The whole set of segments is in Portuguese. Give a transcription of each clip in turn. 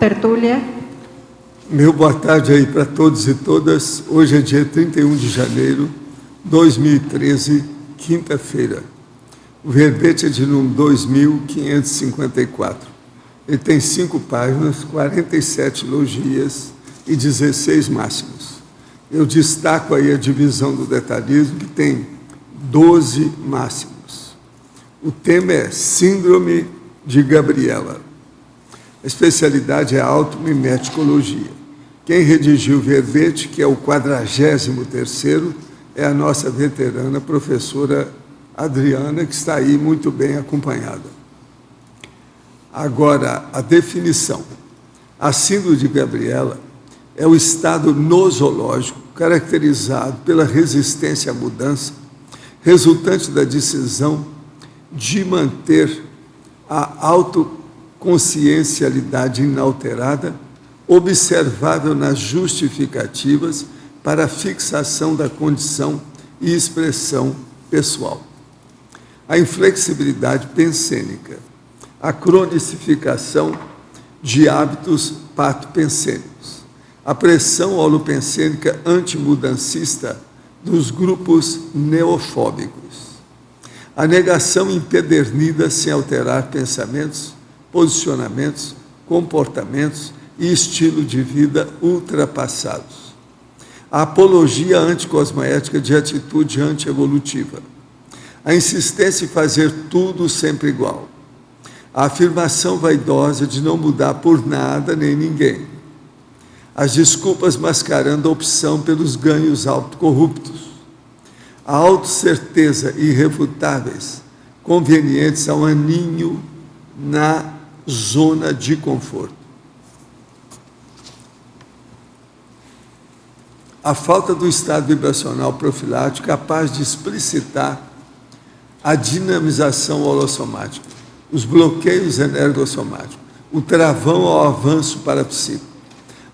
tertúlia. Meu boa tarde aí para todos e todas. Hoje é dia 31 de janeiro de 2013, quinta-feira. O verbete é de número 2554. Ele tem 5 páginas, 47 logias e 16 máximos. Eu destaco aí a divisão do detalhismo, que tem 12 máximos. O tema é Síndrome de Gabriela. A especialidade é a automimeticologia. Quem redigiu o verbete, que é o 43º, é a nossa veterana professora Adriana, que está aí muito bem acompanhada. Agora, a definição. A síndrome de Gabriela é o estado nosológico caracterizado pela resistência à mudança, resultante da decisão de manter a autoconsciencialidade inalterada, observável nas justificativas para a fixação da condição e expressão pessoal. A inflexibilidade pensênica, a cronicificação de hábitos patopensênicos, a pressão holopensênica antimudancista dos grupos neofóbicos, a negação empedernida sem alterar pensamentos, posicionamentos, comportamentos e estilo de vida ultrapassados, a apologia anticosmoética de atitude antievolutiva, a insistência em fazer tudo sempre igual, a afirmação vaidosa de não mudar por nada nem ninguém, as desculpas mascarando a opção pelos ganhos autocorruptos, a autocerteza irrefutáveis, convenientes ao aninho na zona de conforto. A falta do estado vibracional profilático capaz de explicitar a dinamização holossomática, os bloqueios energossomáticos, o travão ao avanço parapsíquico,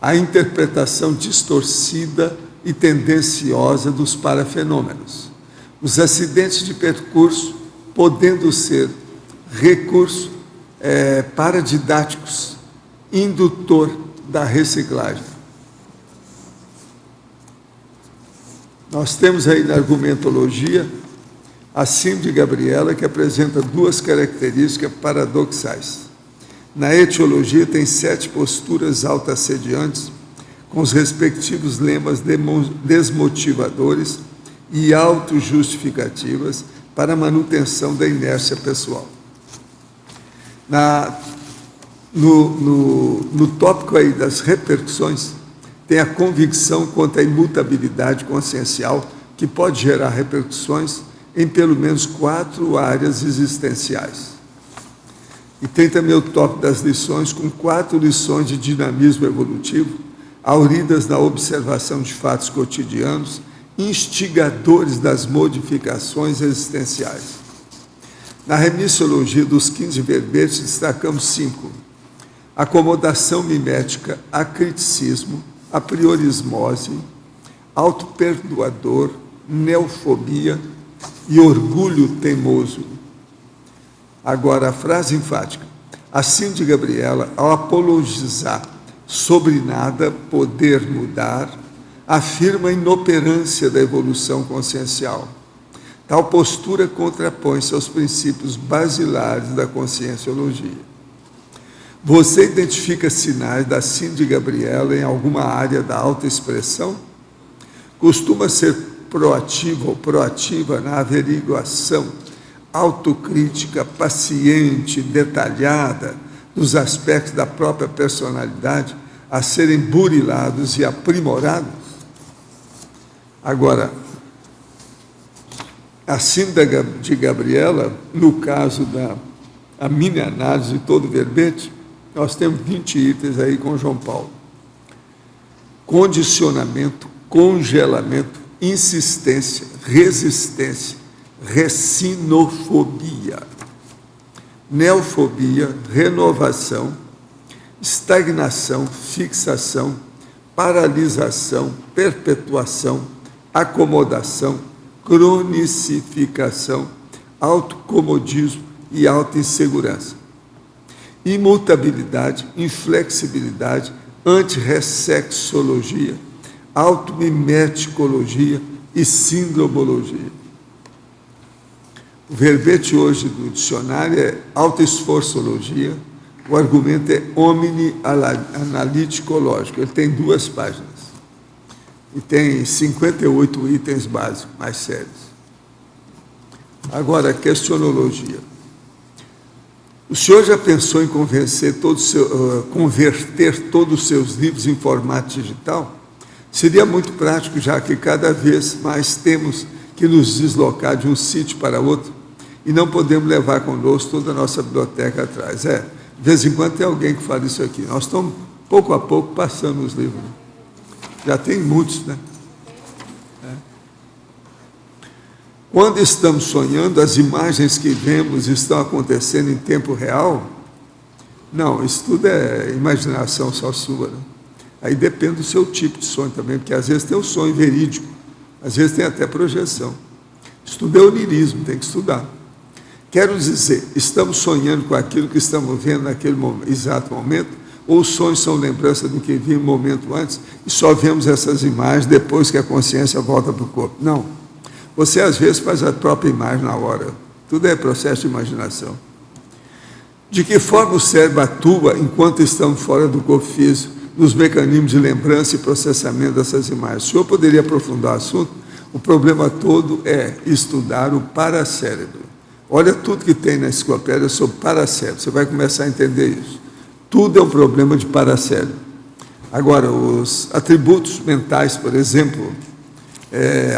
a interpretação distorcida e tendenciosa dos parafenômenos, os acidentes de percurso podendo ser recurso paradidáticos, indutor da reciclagem. Nós temos aí na argumentologia a síndrome de Gabriela, que apresenta 2 características paradoxais. Na etiologia tem 7 posturas autoassediantes, com os respectivos lemas desmotivadores e autojustificativas para a manutenção da inércia pessoal. No tópico aí das repercussões, tem a convicção quanto à imutabilidade consciencial, que pode gerar repercussões em pelo menos 4 áreas existenciais. E tem também o tópico das lições, com 4 lições de dinamismo evolutivo, auridas na observação de fatos cotidianos, instigadores das modificações existenciais. Na remissiologia dos 15 verbetes, destacamos 5. Acomodação mimética, acriticismo, apriorismose, autoperdoador, neofobia e orgulho teimoso. Agora, a frase enfática. A síndrome de Gabriela, ao apologizar sobre nada poder mudar, afirma a inoperância da evolução consciencial. Tal postura contrapõe-se aos princípios basilares da conscienciologia. Você identifica sinais da síndrome de Gabriela em alguma área da autoexpressão? Costuma ser proativo ou proativa na averiguação, autocrítica, paciente, detalhada dos aspectos da própria personalidade a serem burilados e aprimorados? Agora, a síndrome de Gabriela, no caso da mini análise de todo o verbete, nós temos 20 itens aí com João Paulo. Condicionamento, congelamento, insistência, resistência, recinofobia, neofobia, renovação, estagnação, fixação, paralisação, perpetuação, acomodação, cronicificação, autocomodismo e autoinsegurança. imutabilidade, inflexibilidade, antirressexologia, automimeticologia e sindromologia. O verbete hoje do dicionário é autoesforçologia, o argumento é omni-analítico-lógico. Ele tem 2 páginas e tem 58 itens básicos, mais sérios. Agora, questionologia. O senhor já pensou em converter todos os seus livros em formato digital? Seria muito prático, já que cada vez mais temos que nos deslocar de um sítio para outro e não podemos levar conosco toda a nossa biblioteca atrás. De vez em quando tem alguém que fala isso aqui. Nós estamos, pouco a pouco, passando os livros. Já tem muitos, né? Quando estamos sonhando, as imagens que vemos estão acontecendo em tempo real? Não, isso tudo é imaginação só sua, né? Aí depende do seu tipo de sonho também, porque às vezes tem o sonho verídico, às vezes tem até projeção. Isso tudo é onirismo, tem que estudar. Quero dizer, estamos sonhando com aquilo que estamos vendo naquele exato momento, ou os sonhos são lembrança do que vimos um momento antes, e só vemos essas imagens depois que a consciência volta para o corpo? Não. Você, às vezes, faz a própria imagem na hora. Tudo é processo de imaginação. De que forma o cérebro atua enquanto estamos fora do corpo físico, nos mecanismos de lembrança e processamento dessas imagens? O senhor poderia aprofundar o assunto? O problema todo é estudar o paracérebro. Olha tudo que tem na enciclopédia sobre paracérebro. Você vai começar a entender isso. Tudo é um problema de paracérebro. Agora, os atributos mentais, por exemplo,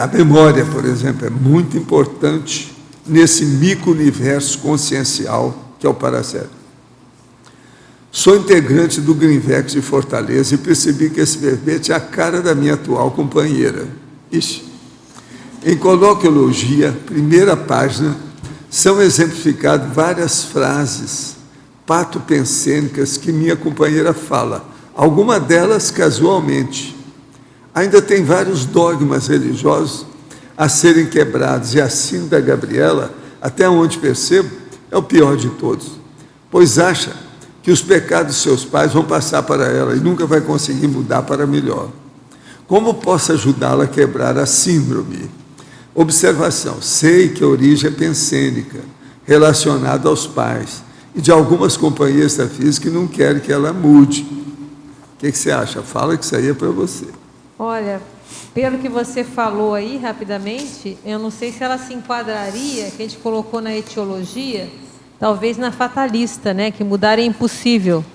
a memória, por exemplo, é muito importante nesse micro-universo consciencial que é o paracérebro. Sou integrante do Greenvex de Fortaleza e percebi que esse verbete é a cara da minha atual companheira. Ixi. Em coloquiologia, primeira página, são exemplificadas várias frases patopensênicas que minha companheira fala, alguma delas casualmente. Ainda tem vários dogmas religiosos a serem quebrados, e a síndrome da Gabriela, até onde percebo, é o pior de todos, pois acha que os pecados de seus pais vão passar para ela e nunca vai conseguir mudar para melhor. Como posso ajudá-la a quebrar a síndrome? Observação: sei que a origem é pensênica, relacionada aos pais, e de algumas companhias da física que não querem que ela mude. O que você acha? Fala que isso aí é para você. Olha, pelo que você falou aí, rapidamente, eu não sei se ela se enquadraria, que a gente colocou na etiologia, talvez na fatalista, né? Que mudar é impossível.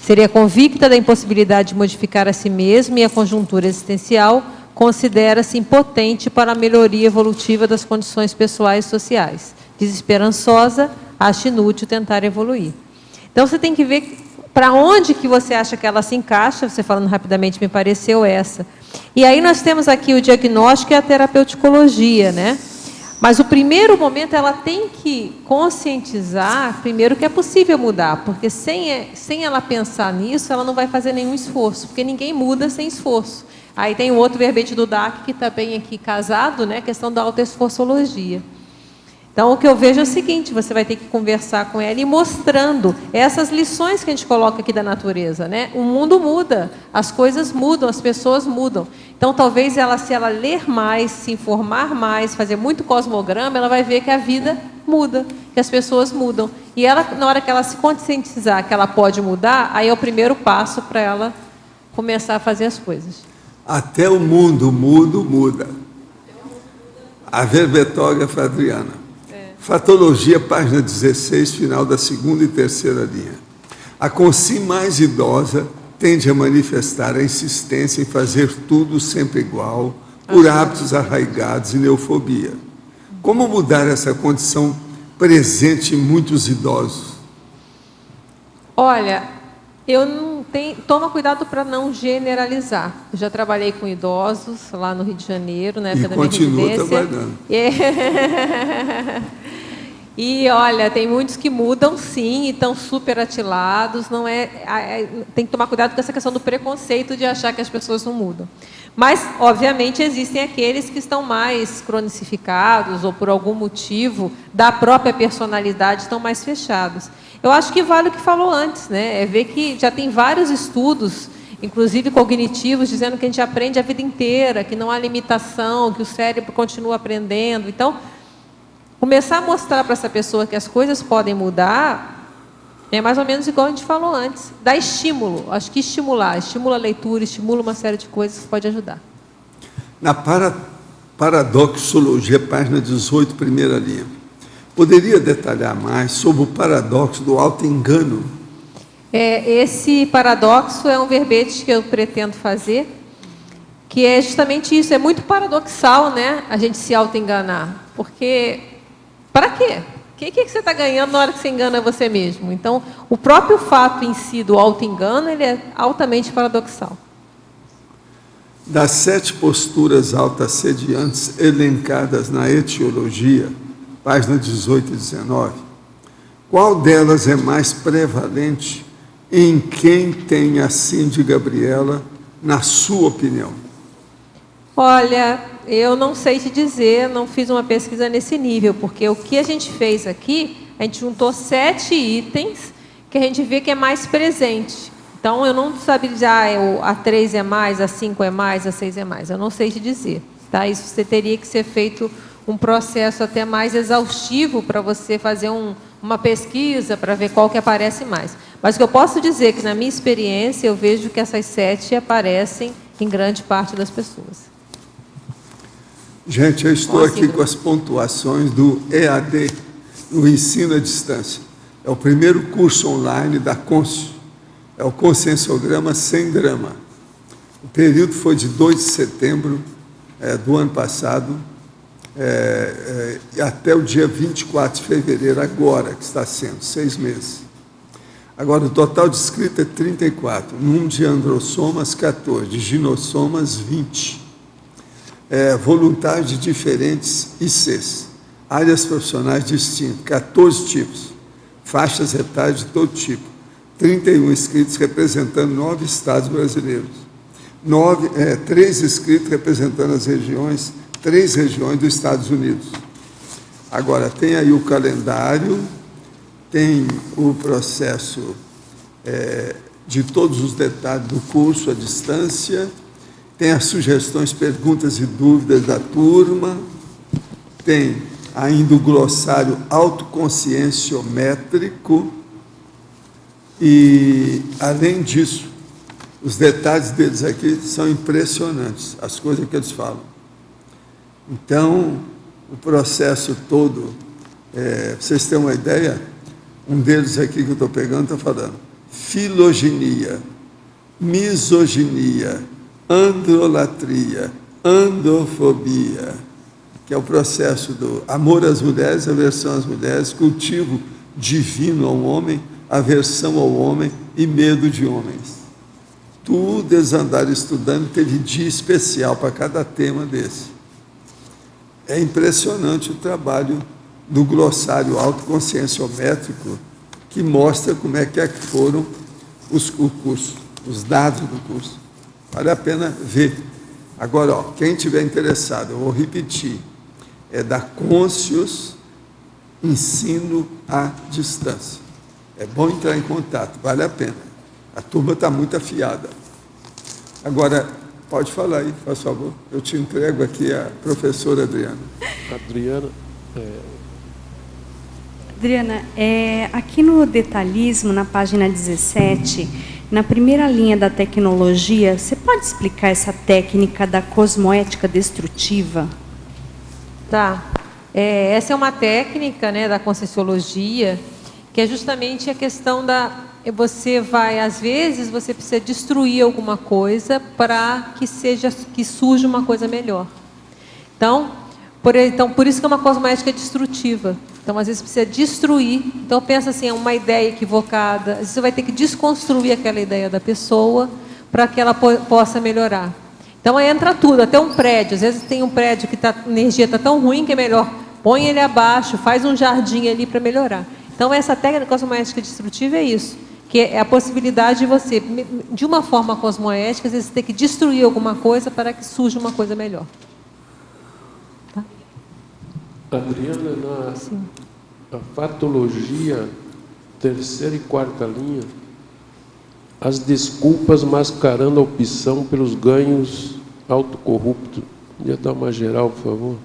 Seria convicta da impossibilidade de modificar a si mesma e a conjuntura existencial considera-se impotente para a melhoria evolutiva das condições pessoais e sociais. Desesperançosa, acha inútil tentar evoluir. Então, você tem que ver para onde que você acha que ela se encaixa. Você falando rapidamente, me pareceu essa. E aí nós temos aqui o diagnóstico e a terapeuticologia, né? Mas o primeiro momento ela tem que conscientizar, primeiro, que é possível mudar, porque sem ela pensar nisso, ela não vai fazer nenhum esforço, porque ninguém muda sem esforço. Aí tem o outro verbete do DAC, que está bem aqui casado, né? A questão da autoesforçologia. Então, o que eu vejo é o seguinte: você vai ter que conversar com ela e mostrando essas lições que a gente coloca aqui da natureza, né? O mundo muda, as coisas mudam, as pessoas mudam. Então, talvez ela, se ela ler mais, se informar mais, fazer muito cosmograma, ela vai ver que a vida muda, que as pessoas mudam. E ela, na hora que ela se conscientizar que ela pode mudar, aí é o primeiro passo para ela começar a fazer as coisas. Até o mundo muda. A verbetógrafa Adriana. Fatologia, página 16, final da 2ª e 3ª linha. A consciência mais idosa tende a manifestar a insistência em fazer tudo sempre igual, por hábitos arraigados e neofobia. Como mudar essa condição presente em muitos idosos? Olha, eu não tenho... Toma cuidado para não generalizar. Eu já trabalhei com idosos lá no Rio de Janeiro, na época da minha residência. E continua trabalhando. E olha, tem muitos que mudam sim e estão super atilados. Não tem que tomar cuidado com essa questão do preconceito de achar que as pessoas não mudam. Mas, obviamente, existem aqueles que estão mais cronicificados ou por algum motivo da própria personalidade estão mais fechados. Eu acho que vale o que falou antes, né? É ver que já tem vários estudos, inclusive cognitivos, dizendo que a gente aprende a vida inteira, que não há limitação, que o cérebro continua aprendendo. Então, começar a mostrar para essa pessoa que as coisas podem mudar é mais ou menos igual a gente falou antes. Dá estímulo. Acho que estimula a leitura, estimula uma série de coisas que pode ajudar. Na Paradoxologia, página 18, primeira linha. Poderia detalhar mais sobre o paradoxo do auto-engano? Esse paradoxo é um verbete que eu pretendo fazer, que é justamente isso. É muito paradoxal, né, a gente se auto-enganar. Porque, para quê? O que você está ganhando na hora que você engana você mesmo? Então, o próprio fato em si do auto-engano, ele é altamente paradoxal. Das 7 posturas autoassediantes elencadas na Etiologia, página 18 e 19, qual delas é mais prevalente em quem tem a síndrome Gabriela, na sua opinião? Olha, eu não sei te dizer, não fiz uma pesquisa nesse nível, porque o que a gente fez aqui, a gente juntou 7 itens que a gente vê que é mais presente. Então, eu não sabia dizer, a 3 é mais, a 5 é mais, a 6 é mais. Eu não sei te dizer. Tá? Isso você teria que ser feito um processo até mais exaustivo para você fazer uma pesquisa para ver qual que aparece mais. Mas o que eu posso dizer é que, na minha experiência, eu vejo que essas 7 aparecem em grande parte das pessoas. Gente, eu estou aqui com as pontuações do EAD, no ensino à distância. É o primeiro curso online da Conscio. É o Conscienciograma Sem Drama. O período foi de 2 de setembro do ano passado até o dia 24 de fevereiro, agora, que está sendo, 6 meses. Agora, o total de inscritos é 34, número de androssomas, 14, de ginossomas, 20. Voluntários de diferentes ICs, áreas profissionais distintas, 14 tipos, faixas etárias de todo tipo, 31 inscritos representando 9 estados brasileiros, 3 inscritos representando as regiões, 3 regiões dos Estados Unidos. Agora, tem aí o calendário, tem o processo de todos os detalhes do curso à distância, tem as sugestões, perguntas e dúvidas da turma, tem ainda o glossário autoconscienciométrico e, além disso, os detalhes deles aqui são impressionantes, as coisas que eles falam. Então, o processo todo, para vocês terem uma ideia, um deles aqui que eu estou pegando está falando filogenia, misoginia, androlatria, androfobia, que é o processo do amor às mulheres, aversão às mulheres, cultivo divino ao homem, aversão ao homem e medo de homens. Tudo eles andaram estudando, teve dia especial para cada tema desse. É impressionante o trabalho do glossário autoconscienciométrico, que mostra como é que foram o curso, os dados do curso. Vale a pena ver. Agora, quem estiver interessado, eu vou repetir, é da Conscius Ensino à Distância. É bom entrar em contato, vale a pena. A turma está muito afiada. Agora, pode falar aí, por favor. Eu te entrego aqui a professora Adriana. Adriana, aqui no detalhismo, na página 17, na primeira linha da tecnologia, você pode explicar essa técnica da cosmoética destrutiva? Tá. Essa é uma técnica, né, da Conscienciologia, que é justamente a questão você vai, às vezes, você precisa destruir alguma coisa para que surja uma coisa melhor. Então, por isso que é uma cosmoética destrutiva. Então, às vezes, precisa destruir. Então, pensa assim, é uma ideia equivocada. Às vezes, você vai ter que desconstruir aquela ideia da pessoa para que ela possa melhorar. Então, aí entra tudo, até um prédio. Às vezes, tem um prédio que a energia está tão ruim que é melhor. Põe ele abaixo, faz um jardim ali para melhorar. Então, essa técnica cosmoética destrutiva é isso. Que é a possibilidade de você, de uma forma cosmoética, às vezes, ter que destruir alguma coisa para que surja uma coisa melhor. Adriana, na fatologia terceira e quarta linha, as desculpas mascarando a opção pelos ganhos autocorruptos. Podia dar uma geral, por favor?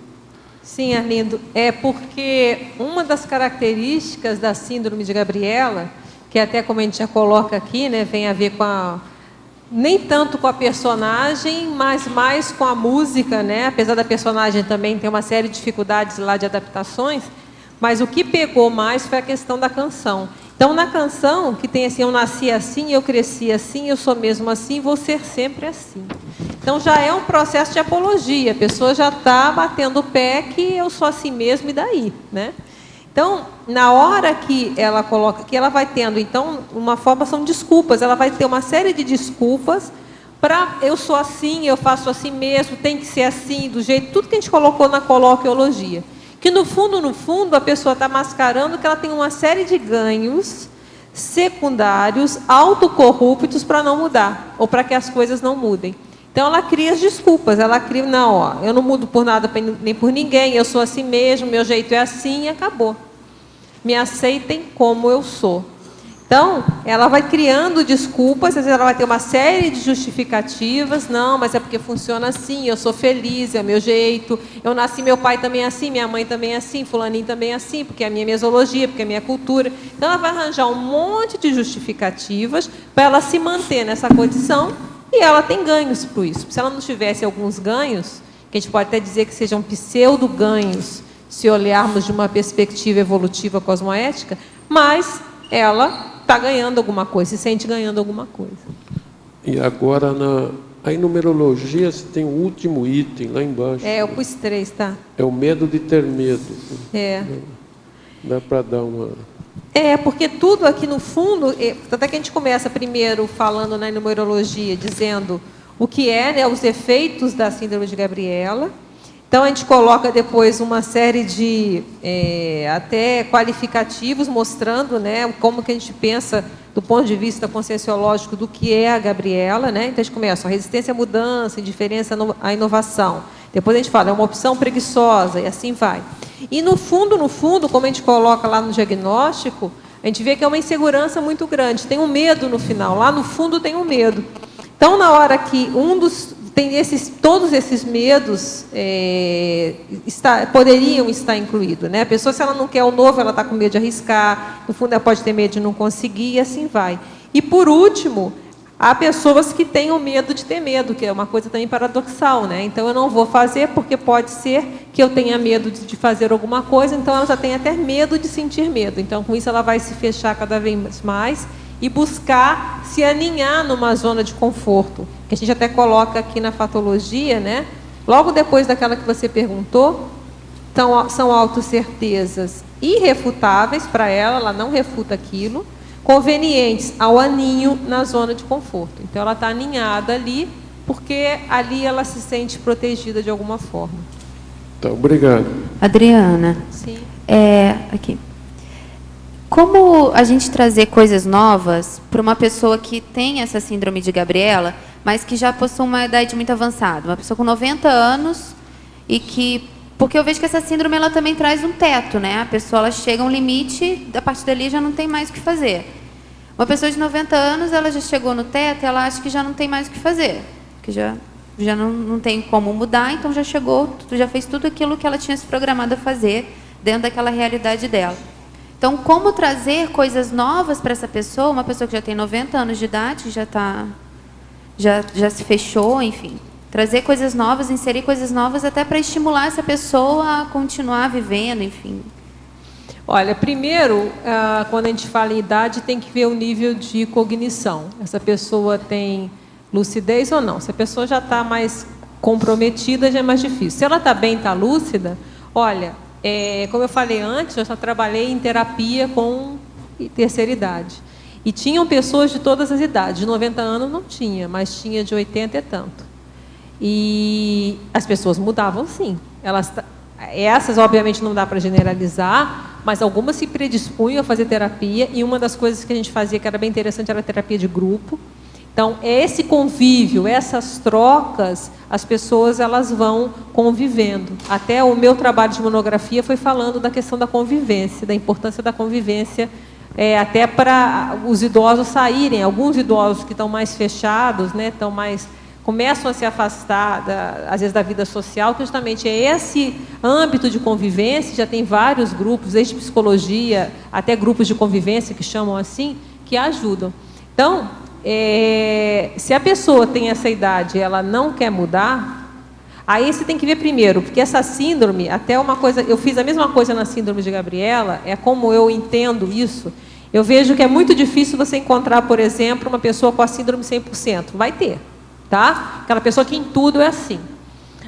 Sim, Arlindo. É porque uma das características da síndrome de Gabriela, que até como a gente já coloca aqui, né, vem a ver com a... nem tanto com a personagem, mas mais com a música, né? Apesar da personagem também ter uma série de dificuldades lá de adaptações, mas o que pegou mais foi a questão da canção. Então, na canção, que tem assim, eu nasci assim, eu cresci assim, eu sou mesmo assim, vou ser sempre assim. Então, já é um processo de apologia, a pessoa já está batendo o pé que eu sou assim mesmo e daí, né? Então, na hora que ela coloca, que ela vai tendo, então, uma forma são desculpas, ela vai ter uma série de desculpas para eu sou assim, eu faço assim mesmo, tem que ser assim, do jeito, tudo que a gente colocou na coloquiologia. Que no fundo, a pessoa está mascarando que ela tem uma série de ganhos secundários, autocorruptos para não mudar, ou para que as coisas não mudem. Então, ela cria as desculpas, ela cria, não, ó, eu não mudo por nada nem por ninguém, eu sou assim mesmo, meu jeito é assim e acabou. Me aceitem como eu sou. Então, ela vai criando desculpas, às vezes ela vai ter uma série de justificativas, não, mas é porque funciona assim, eu sou feliz, é o meu jeito, eu nasci, meu pai também é assim, minha mãe também é assim, fulaninho também é assim, porque é a minha mesologia, porque é a minha cultura. Então, ela vai arranjar um monte de justificativas para ela se manter nessa condição e ela tem ganhos por isso. Se ela não tivesse alguns ganhos, que a gente pode até dizer que sejam pseudo-ganhos, se olharmos de uma perspectiva evolutiva cosmoética, mas ela está ganhando alguma coisa, se sente ganhando alguma coisa. E agora, aí numerologia, você tem o último item lá embaixo. É, eu pus 3, tá? É o medo de ter medo. É. Dá para dar uma... É, porque tudo aqui no fundo, até que a gente começa primeiro falando na numerologia, dizendo o que é, né, os efeitos da síndrome de Gabriela. Então, a gente coloca depois uma série de até qualificativos mostrando, né, como que a gente pensa do ponto de vista conscienciológico do que é a Gabriela, né? Então, a gente começa a resistência à mudança, indiferença à inovação. Depois a gente fala, é uma opção preguiçosa, e assim vai. E no fundo, como a gente coloca lá no diagnóstico, a gente vê que é uma insegurança muito grande, tem um medo no final, lá no fundo tem um medo. Então, na hora que todos esses medos poderiam estar incluídos, né? A pessoa, se ela não quer o novo, ela está com medo de arriscar, no fundo ela pode ter medo de não conseguir, e assim vai. E por último, há pessoas que têm o medo de ter medo, que é uma coisa também paradoxal, né? Então, eu não vou fazer porque pode ser que eu tenha medo de fazer alguma coisa, então ela já tem até medo de sentir medo. Então, com isso, ela vai se fechar cada vez mais e buscar se aninhar numa zona de conforto, que a gente até coloca aqui na fatologia, né? Logo depois daquela que você perguntou, são autocertezas irrefutáveis para ela não refuta aquilo, convenientes ao aninho na zona de conforto. Então, ela está aninhada ali, porque ali ela se sente protegida de alguma forma. Tá, obrigado. Adriana. Sim. Aqui. Como a gente trazer coisas novas para uma pessoa que tem essa síndrome de Gabriela, mas que já possui uma idade muito avançada, uma pessoa com 90 anos e que... Porque eu vejo que essa síndrome ela também traz um teto, né? A pessoa ela chega a um limite, a partir dali já não tem mais o que fazer. Uma pessoa de 90 anos, ela já chegou no teto e ela acha que já não tem mais o que fazer, que já não tem como mudar, então já chegou, já fez tudo aquilo que ela tinha se programado a fazer dentro daquela realidade dela. Então, como trazer coisas novas para essa pessoa, uma pessoa que já tem 90 anos de idade, já se fechou, enfim. Trazer coisas novas, inserir coisas novas até para estimular essa pessoa a continuar vivendo, enfim. Olha, primeiro, quando a gente fala em idade, tem que ver o nível de cognição. Essa pessoa tem lucidez ou não. Se a pessoa já está mais comprometida, já é mais difícil. Se ela está bem, está lúcida, olha... como eu falei antes, eu já trabalhei em terapia com terceira idade. E tinham pessoas de todas as idades. De 90 anos não tinha, mas tinha de 80 e tanto. E as pessoas mudavam, sim. Essas, obviamente, não dá para generalizar, mas algumas se predispunham a fazer terapia. E uma das coisas que a gente fazia, que era bem interessante, era a terapia de grupo. Então, esse convívio, essas trocas, as pessoas elas vão convivendo. Até o meu trabalho de monografia foi falando da questão da convivência, da importância da convivência até para os idosos saírem. Alguns idosos que estão mais fechados, né, começam a se afastar, às vezes, da vida social, que justamente é esse âmbito de convivência. Já tem vários grupos, desde psicologia até grupos de convivência, que chamam assim, que ajudam. Então, se a pessoa tem essa idade e ela não quer mudar, aí você tem que ver primeiro, porque essa síndrome, até uma coisa, eu fiz a mesma coisa na síndrome de Gabriela, é como eu entendo isso. Eu vejo que é muito difícil você encontrar, por exemplo, uma pessoa com a síndrome 100%. Vai ter, tá? Aquela pessoa que em tudo é assim.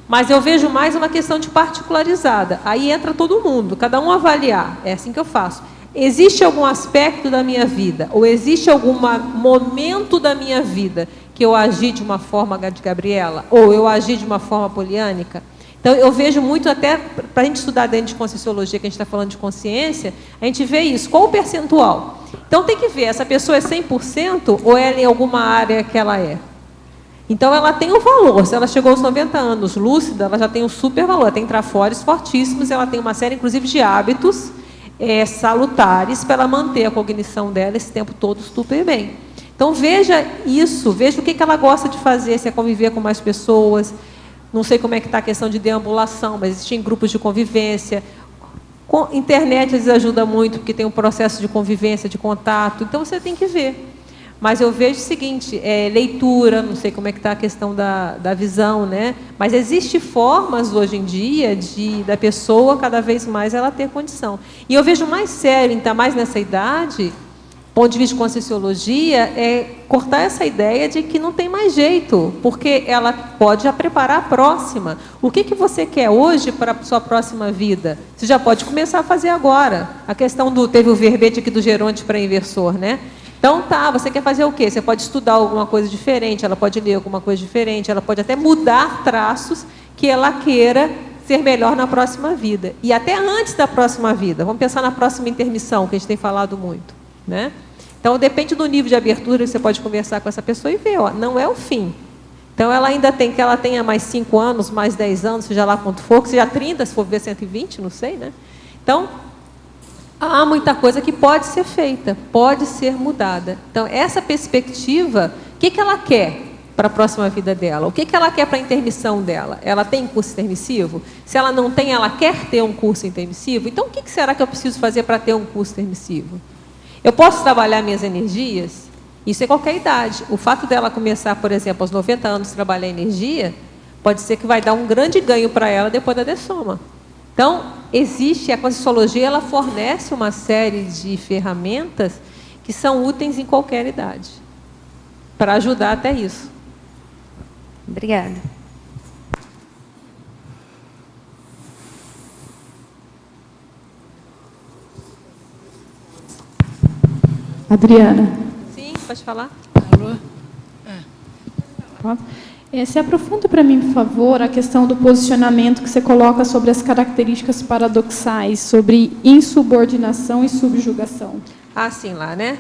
Mas eu vejo mais uma questão de particularizada. Aí entra todo mundo, cada um avaliar. É assim que eu faço. Existe algum aspecto da minha vida, ou existe algum momento da minha vida que eu agi de uma forma de Gabriela, ou eu agi de uma forma poliânica? Então, eu vejo muito, até para a gente estudar dentro de Conscienciologia, que a gente está falando de consciência, a gente vê isso. Qual o percentual? Então, tem que ver, essa pessoa é 100% ou ela é em alguma área que ela é? Então, ela tem um valor. Se ela chegou aos 90 anos lúcida, ela já tem um super valor. Ela tem trafores fortíssimos, ela tem uma série, inclusive, de hábitos salutares para ela manter a cognição dela esse tempo todo super bem. Então, veja isso, veja o que ela gosta de fazer, se é conviver com mais pessoas. Não sei como é que está a questão de deambulação, mas existem grupos de convivência. Internet, às vezes, ajuda muito, porque tem um processo de convivência, de contato. Então, você tem que ver. Mas eu vejo o seguinte, leitura, não sei como é que está a questão da visão, né? Mas existem formas, hoje em dia, da pessoa, cada vez mais, ela ter condição. E eu vejo mais sério, ainda mais nessa idade, ponto de vista de Conscienciologia, cortar essa ideia de que não tem mais jeito, porque ela pode já preparar a próxima. O que você quer hoje para a sua próxima vida? Você já pode começar a fazer agora. A questão teve o verbete aqui do Geronte para inversor, né? Então, você quer fazer o quê? Você pode estudar alguma coisa diferente, ela pode ler alguma coisa diferente, ela pode até mudar traços que ela queira ser melhor na próxima vida. E até antes da próxima vida. Vamos pensar na próxima intermissão, que a gente tem falado muito, né? Então, depende do nível de abertura, você pode conversar com essa pessoa e ver, não é o fim. Então, ela ainda tem que ela tenha mais 5 anos, mais 10 anos, seja lá quanto for, que seja 30, se for ver 120, não sei, né? Então, há muita coisa que pode ser feita, pode ser mudada. Então, essa perspectiva, o que ela quer para a próxima vida dela? O que ela quer para a intermissão dela? Ela tem curso intermissivo? Se ela não tem, ela quer ter um curso intermissivo? Então, o que será que eu preciso fazer para ter um curso intermissivo? Eu posso trabalhar minhas energias? Isso é qualquer idade. O fato dela começar, por exemplo, aos 90 anos, trabalhar energia, pode ser que vai dar um grande ganho para ela depois da dessoma. Então, existe, a Conscienciologia, ela fornece uma série de ferramentas que são úteis em qualquer idade, para ajudar até isso. Obrigada. Adriana. Sim, pode falar. Alô? Pode? Se aprofunda para mim, por favor, a questão do posicionamento que você coloca sobre as características paradoxais, sobre insubordinação e subjugação. Sim, lá, né?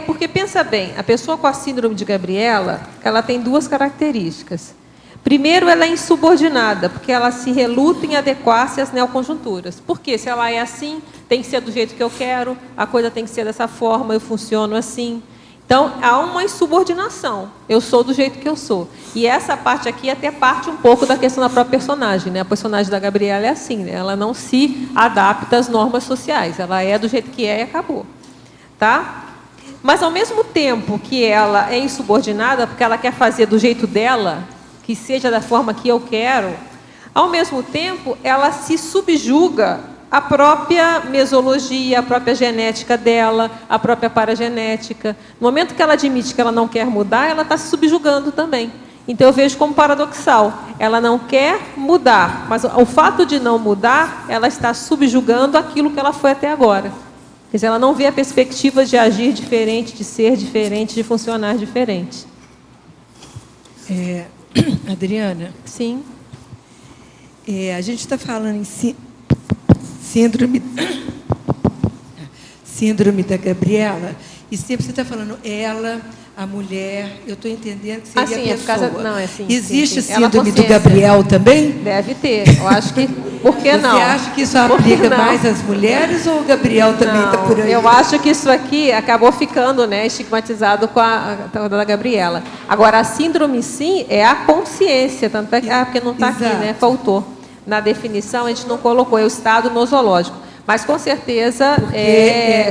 Porque, pensa bem, a pessoa com a síndrome de Gabriela, ela tem 2 características. Primeiro, ela é insubordinada, porque ela se reluta em adequar-se às neoconjunturas. Porque se ela é assim, tem que ser do jeito que eu quero, a coisa tem que ser dessa forma, eu funciono assim. Então, há uma insubordinação. Eu sou do jeito que eu sou. E essa parte aqui até parte um pouco da questão da própria personagem, né? A personagem da Gabriela é assim, né? Ela não se adapta às normas sociais. Ela é do jeito que é e acabou. Tá? Mas, ao mesmo tempo que ela é insubordinada, porque ela quer fazer do jeito dela, que seja da forma que eu quero, ao mesmo tempo, ela se subjuga a própria mesologia, a própria genética dela, a própria paragenética. No momento que ela admite que ela não quer mudar, ela está se subjugando também. Então, eu vejo como paradoxal. Ela não quer mudar, mas o fato de não mudar, ela está subjugando aquilo que ela foi até agora. Quer dizer, ela não vê a perspectiva de agir diferente, de ser diferente, de funcionar diferente. Adriana? Sim. A gente está falando em síndrome da Gabriela, e sempre você está falando ela, a mulher, eu estou entendendo que seria sim, a é por causa... pessoa. Não, é sim. Existe sim. Ela síndrome do consciência. Gabriel também? Deve ter. Eu acho que... Por que não? Você acha que isso Por que aplica não? mais às mulheres ou o Gabriel também está por aí? Eu acho que isso aqui acabou ficando, né, estigmatizado com a da Gabriela. Agora, a síndrome, sim, é a consciência, tanto é que porque não está aqui, Exato. né, faltou. Na definição, a gente não colocou, é o estado nosológico. Mas, com certeza,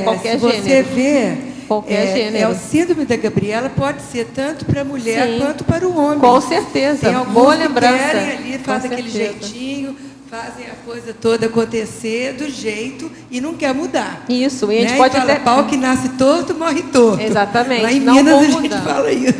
qualquer se você gênero. vê, Qualquer gênero. o síndrome da Gabriela pode ser tanto para a mulher Sim. quanto para o homem. Com certeza. Tem alguns Boa que lembrança. querem ali, Com fazem aquele certeza. jeitinho, fazem a coisa toda acontecer do jeito e não quer mudar. Isso, e a gente Né? pode E fala, até... pau que nasce torto, morre torto. Exatamente, Lá em não Minas vou a gente mudar. fala isso.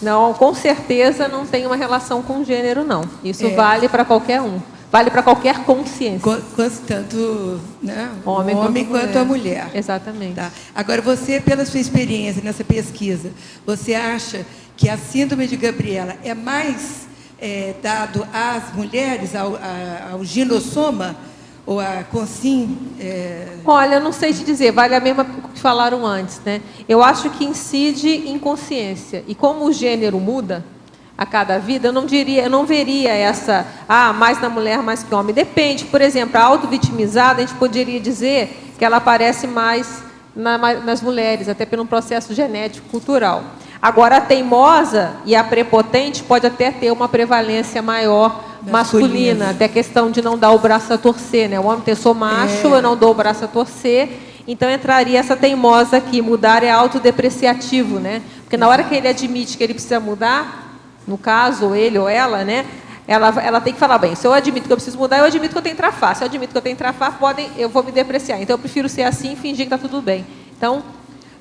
Não, com certeza não tem uma relação com gênero, não. Isso É. vale para qualquer um. Vale para qualquer consciência. Tanto, né, Homem o homem quanto a mulher. Exatamente. Tá. Agora, você, pela sua experiência nessa pesquisa, você acha que a síndrome de Gabriela é mais dado às mulheres, ao ginossoma, ou a consim... Olha, eu não sei te dizer, vale a mesma que falaram antes, né? Eu acho que incide em consciência. E como o gênero muda a cada vida, eu não veria essa, mais na mulher, mais que homem. Depende, por exemplo, a auto-vitimizada, a gente poderia dizer que ela aparece mais nas mulheres, até pelo processo genético cultural. Agora, a teimosa e a prepotente pode até ter uma prevalência maior masculina, até questão de não dar o braço a torcer, né? O homem tem, sou macho, eu não dou o braço a torcer, então entraria essa teimosa aqui. Mudar é autodepreciativo, né? Porque na hora que ele admite que ele precisa mudar, no caso, ele ou ela, né? Ela tem que falar, bem, se eu admito que eu preciso mudar, eu admito que eu tenho trafar. Se eu admito que eu tenho trafar, eu vou me depreciar. Então, eu prefiro ser assim e fingir que está tudo bem. Então,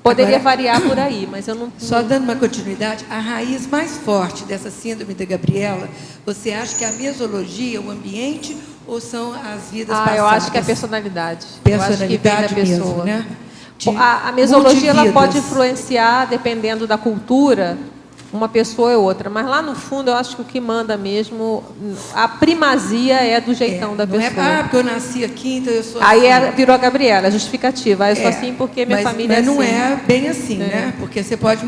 poderia variar por aí, mas eu não... Só dando uma continuidade, a raiz mais forte dessa síndrome da Gabriela, você acha que é a mesologia, o ambiente, ou são as vidas passadas? Eu acho que é a personalidade. Personalidade eu acho que vem da pessoa. mesmo, né? A mesologia ela multividas. pode influenciar, dependendo da cultura, uma pessoa ou outra. Mas lá no fundo, eu acho que o que manda mesmo, a primazia é do jeitão da não pessoa. é, porque eu nasci aqui, então eu sou Aí assim. virou a Gabriela, a justificativa. Eu sou assim porque minha família mas é assim. não é bem assim, né? Porque você pode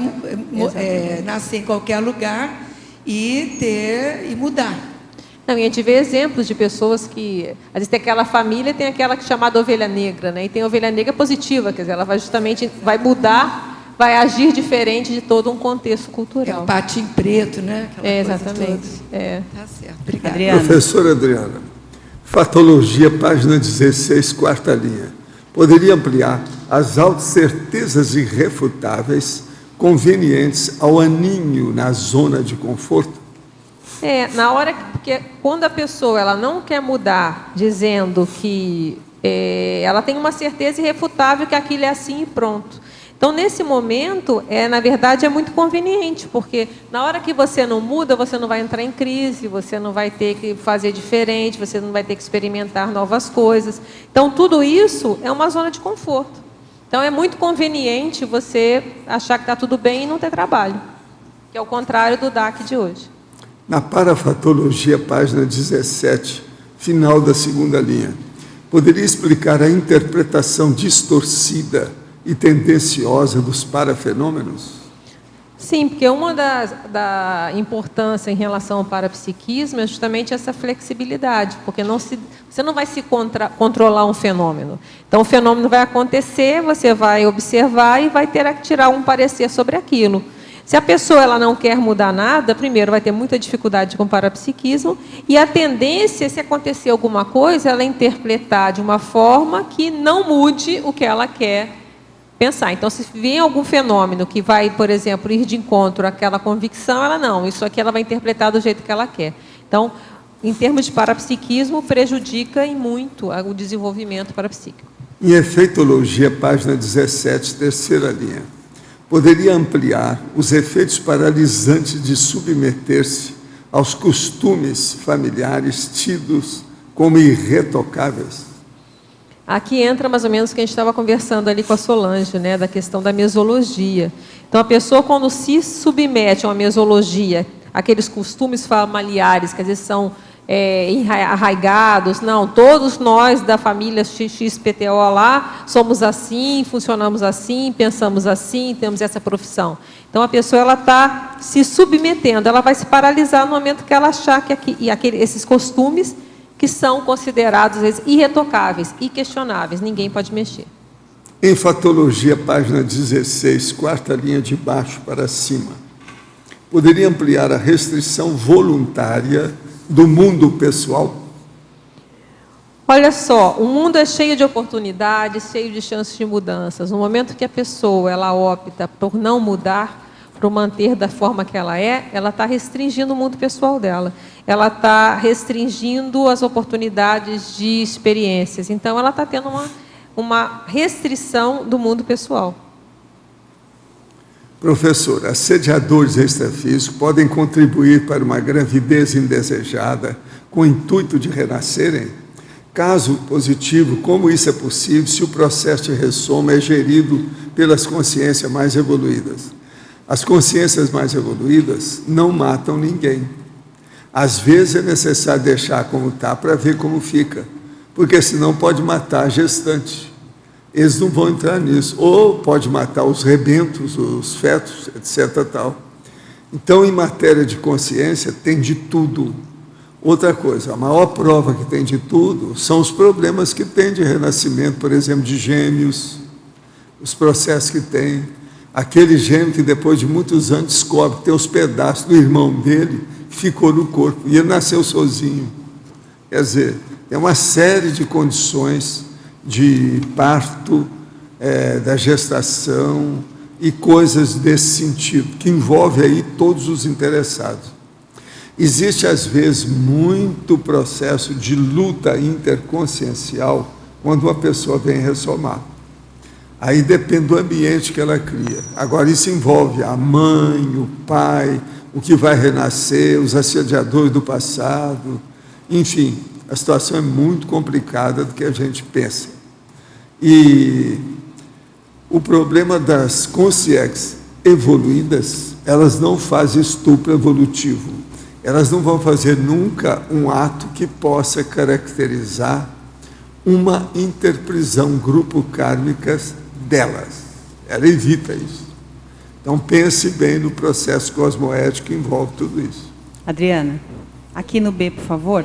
nascer em qualquer lugar e mudar. Não, e a gente vê exemplos de pessoas que, às vezes tem aquela família, tem aquela que é chamada ovelha negra, né? E tem a ovelha negra positiva, quer dizer, ela vai mudar, vai agir diferente de todo um contexto cultural. É o patinho preto, né? Aquela coisa exatamente. toda. Tá certo. Obrigada. Adriana. Professora Adriana, Fatologia, página 16, quarta linha. Poderia ampliar as autocertezas irrefutáveis convenientes ao aninho na zona de conforto? Na hora porque quando a pessoa ela não quer mudar, dizendo que ela tem uma certeza irrefutável que aquilo é assim e pronto. Então, nesse momento, na verdade, é muito conveniente, porque na hora que você não muda, você não vai entrar em crise, você não vai ter que fazer diferente, você não vai ter que experimentar novas coisas. Então, tudo isso é uma zona de conforto. Então, é muito conveniente você achar que está tudo bem e não ter trabalho, que é o contrário do DAC de hoje. Na parafatologia, página 17, final da segunda linha, poderia explicar a interpretação distorcida e tendenciosa dos parafenômenos? Sim, porque uma da importância em relação ao parapsiquismo é justamente essa flexibilidade, porque você não vai controlar um fenômeno. Então, o fenômeno vai acontecer, você vai observar e vai ter que tirar um parecer sobre aquilo. Se a pessoa ela não quer mudar nada, primeiro vai ter muita dificuldade com o parapsiquismo, e a tendência, se acontecer alguma coisa, ela interpretar de uma forma que não mude o que ela quer pensar. Então, se vem algum fenômeno que vai, por exemplo, ir de encontro àquela convicção, ela não, isso aqui ela vai interpretar do jeito que ela quer. Então, em termos de parapsiquismo, prejudica em muito o desenvolvimento parapsíquico. Em efeitologia, página 17, terceira linha. Poderia ampliar os efeitos paralisantes de submeter-se aos costumes familiares tidos como irretocáveis? Aqui entra mais ou menos o que a gente estava conversando ali com a Solange, né, da questão da mesologia. Então, a pessoa, quando se submete a uma mesologia, aqueles costumes familiares, que às vezes são arraigados. Não, todos nós da família XPTO lá somos assim, funcionamos assim, pensamos assim, temos essa profissão. Então, a pessoa ela está se submetendo, ela vai se paralisar no momento que ela achar que esses costumes que são considerados, às vezes, irretocáveis, inquestionáveis, ninguém pode mexer. Em Fatologia, página 16, quarta linha de baixo para cima, poderia ampliar a restrição voluntária do mundo pessoal? Olha só, o mundo é cheio de oportunidades, cheio de chances de mudanças. No momento que a pessoa ela opta por não mudar, por manter da forma que ela está restringindo o mundo pessoal dela. Ela está restringindo as oportunidades de experiências. Então, ela está tendo uma restrição do mundo pessoal. Professor, assediadores extrafísicos podem contribuir para uma gravidez indesejada com o intuito de renascerem? Caso positivo, como isso é possível se o processo de ressoma é gerido pelas consciências mais evoluídas? As consciências mais evoluídas não matam ninguém. Às vezes é necessário deixar como está para ver como fica, porque senão pode matar a gestante. Eles não vão entrar nisso. Ou pode matar os rebentos, os fetos, etc. Tal. Então, em matéria de consciência, tem de tudo. Outra coisa, a maior prova que tem de tudo são os problemas que tem de renascimento, por exemplo, de gêmeos, os processos que tem. Aquele gêmeo que depois de muitos anos descobre que tem os pedaços do irmão dele que ficou no corpo, e ele nasceu sozinho. Quer dizer, tem uma série de condições de parto, da gestação e coisas desse sentido, que envolve aí todos os interessados. Existe, às vezes, muito processo de luta interconsciencial quando uma pessoa vem ressomar. Aí depende do ambiente que ela cria. Agora, isso envolve a mãe, o pai, o que vai renascer, os assediadores do passado. Enfim, a situação é muito complicada do que a gente pensa. E o problema das consciências evoluídas, elas não fazem estupro evolutivo. Elas não vão fazer nunca um ato que possa caracterizar uma interprisão grupo kármicas delas. Ela evita isso. Então, pense bem no processo cosmoético que envolve tudo isso. Adriana, aqui no B, por favor.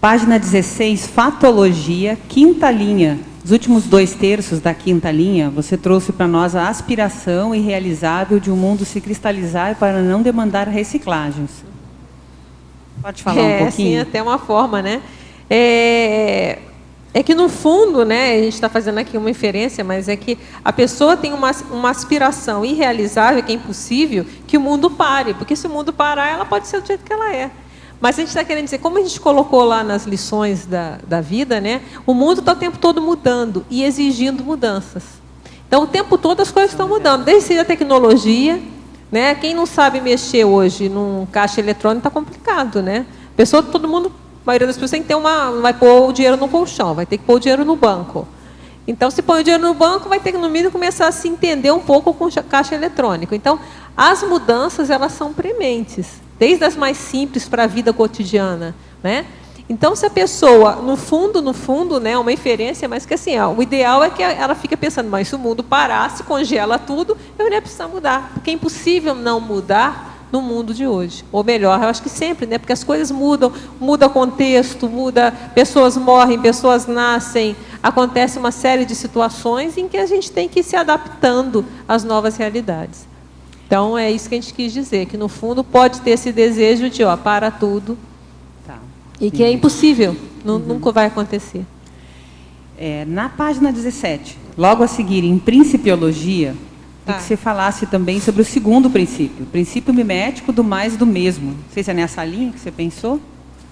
Página 16, Fatologia, quinta linha. Os últimos 2 terços da quinta linha, você trouxe para nós a aspiração irrealizável de um mundo se cristalizar para não demandar reciclagens. Pode falar um pouquinho? Sim, até uma forma, né? É que, no fundo, né, a gente está fazendo aqui uma inferência, mas é que a pessoa tem uma aspiração irrealizável, que é impossível, que o mundo pare. Porque se o mundo parar, ela pode ser do jeito que ela é. Mas a gente está querendo dizer, como a gente colocou lá nas lições da vida, né, o mundo está o tempo todo mudando e exigindo mudanças. Então, o tempo todo as coisas estão mudando, desde a tecnologia, né, quem não sabe mexer hoje num caixa eletrônico está complicado, né? Todo mundo, a maioria das pessoas tem que ter não vai pôr o dinheiro no colchão, vai ter que pôr o dinheiro no banco. Então, se põe o dinheiro no banco, vai ter que, no mínimo, começar a se entender um pouco com o caixa eletrônico. Então, as mudanças, elas são prementes, desde as mais simples para a vida cotidiana, né? Então, se a pessoa, no fundo, né, uma inferência, mas que assim, o ideal é que ela fique pensando, mas se o mundo parar, se congela tudo, eu não ia precisar mudar, porque é impossível não mudar no mundo de hoje. Ou melhor, eu acho que sempre, né, porque as coisas mudam, muda contexto, pessoas morrem, pessoas nascem, acontece uma série de situações em que a gente tem que ir se adaptando às novas realidades. Então, é isso que a gente quis dizer, que no fundo pode ter esse desejo de, para tudo, e que é impossível, nunca vai acontecer. Na página 17, logo a seguir, em Principiologia, que você falasse também sobre o segundo princípio, o princípio mimético do mais e do mesmo. Não sei se é nessa linha que você pensou?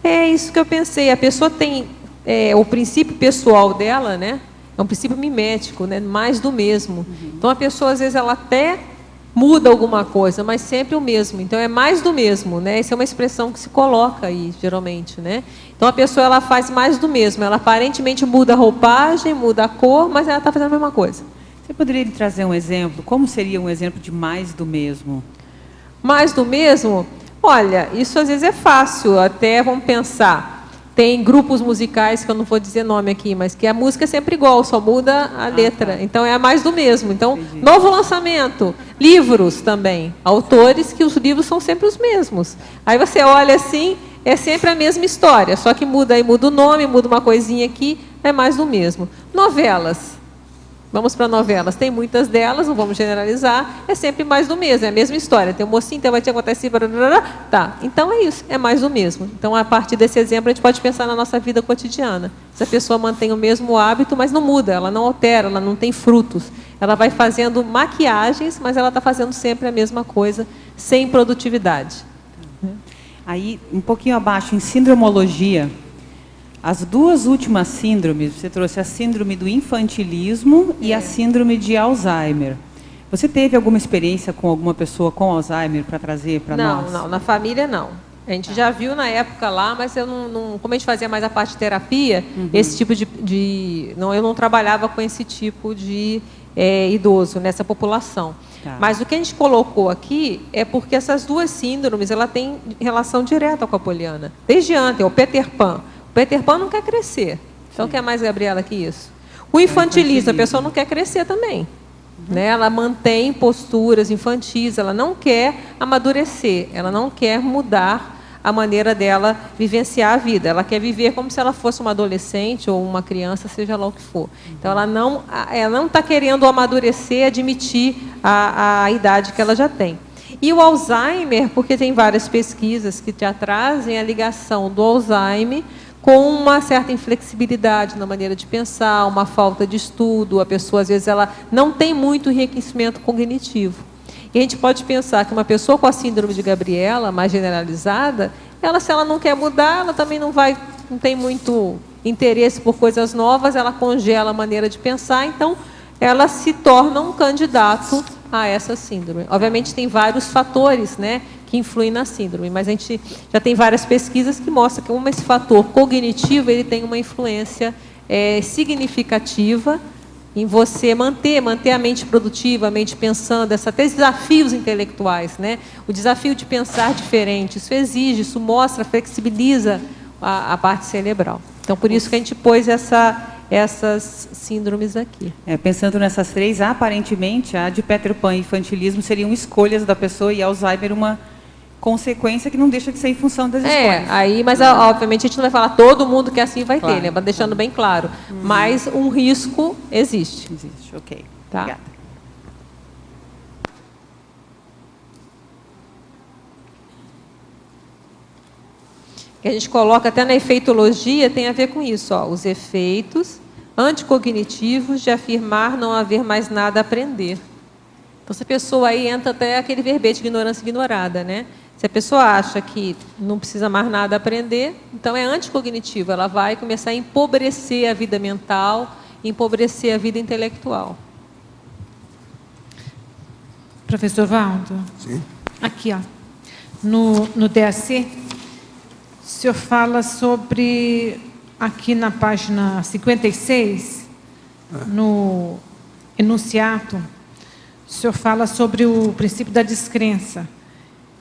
É isso que eu pensei. A pessoa tem o princípio pessoal dela, né? É um princípio mimético, né? Mais do mesmo. Então, a pessoa, às vezes, ela até muda alguma coisa, mas sempre o mesmo. Então, é mais do mesmo, né? Essa é uma expressão que se coloca aí, geralmente, né? Então, a pessoa, ela faz mais do mesmo. Ela, aparentemente, muda a roupagem, muda a cor, mas ela está fazendo a mesma coisa. Você poderia trazer um exemplo? Como seria um exemplo de mais do mesmo? Mais do mesmo? Olha, isso às vezes é fácil. Até, vamos pensar, Tem grupos musicais, que eu não vou dizer nome aqui, mas que a música é sempre igual, só muda a letra. Tá. Então, é mais do mesmo. Então, Entendi. novo lançamento. Livros também. Autores que os livros são sempre os mesmos. Aí você olha assim, é sempre a mesma história, só que muda, aí muda o nome, muda uma coisinha aqui, é mais do mesmo. Novelas. Vamos para novelas. Tem muitas delas, não vamos generalizar, é sempre mais do mesmo, é a mesma história. Tem um mocinho, vai te acontecer, tá. Então é isso, é mais do mesmo. Então, a partir desse exemplo, a gente pode pensar na nossa vida cotidiana. Se a pessoa mantém o mesmo hábito, mas não muda, ela não altera, ela não tem frutos. Ela vai fazendo maquiagens, mas ela está fazendo sempre a mesma coisa, sem produtividade. Aí, um pouquinho abaixo, em sindromologia, as duas últimas síndromes, você trouxe a síndrome do infantilismo e a síndrome de Alzheimer. Você teve alguma experiência com alguma pessoa com Alzheimer para trazer para nós? Não, na família não. A gente já viu na época lá, mas eu não, como a gente fazia mais a parte de terapia, esse tipo eu não trabalhava com esse tipo de idoso, nessa população. Tá. Mas o que a gente colocou aqui é porque essas duas síndromes, ela tem relação direta com a poliana. Desde antes, o Peter Pan. O Peter Pan não quer crescer. Então, quer mais, Gabriela, que isso? O infantilismo, a pessoa não quer crescer também. Né? Ela mantém posturas infantis, ela não quer amadurecer, ela não quer mudar a maneira dela vivenciar a vida. Ela quer viver como se ela fosse uma adolescente ou uma criança, seja lá o que for. Então, ela não está querendo amadurecer, admitir a idade que ela já tem. E o Alzheimer, porque tem várias pesquisas que já trazem a ligação do Alzheimer com uma certa inflexibilidade na maneira de pensar, uma falta de estudo, a pessoa, às vezes, ela não tem muito enriquecimento cognitivo. E a gente pode pensar que uma pessoa com a síndrome de Gabriela, mais generalizada, se ela não quer mudar, ela também não tem muito interesse por coisas novas, ela congela a maneira de pensar, então ela se torna um candidato a essa síndrome. Obviamente, tem vários fatores, né, que influem na síndrome, mas a gente já tem várias pesquisas que mostram que esse fator cognitivo ele tem uma influência significativa em você manter a mente produtiva, a mente pensando, até desafios intelectuais, né? O desafio de pensar diferente, isso exige, isso mostra, flexibiliza a parte cerebral. Então, por isso que a gente pôs essas síndromes aqui. Pensando nessas três, aparentemente, a de Peter Pan e infantilismo seriam escolhas da pessoa e Alzheimer uma consequência que não deixa de ser em função das escolhas. Mas obviamente a gente não vai falar todo mundo que assim vai ter, né? Mas deixando bem claro. Mas um risco existe. Existe, ok. Tá. Obrigada. Que a gente coloca até na efeitologia, tem a ver com isso, os efeitos anticognitivos de afirmar não haver mais nada a aprender. Então, se a pessoa aí entra até aquele verbete ignorância ignorada, né? Se a pessoa acha que não precisa mais nada aprender, então é anticognitivo, ela vai começar a empobrecer a vida mental, empobrecer a vida intelectual. Professor Valdo? Sim. Aqui, no DAC, o senhor fala sobre, aqui na página 56, no enunciato, o senhor fala sobre o princípio da descrença,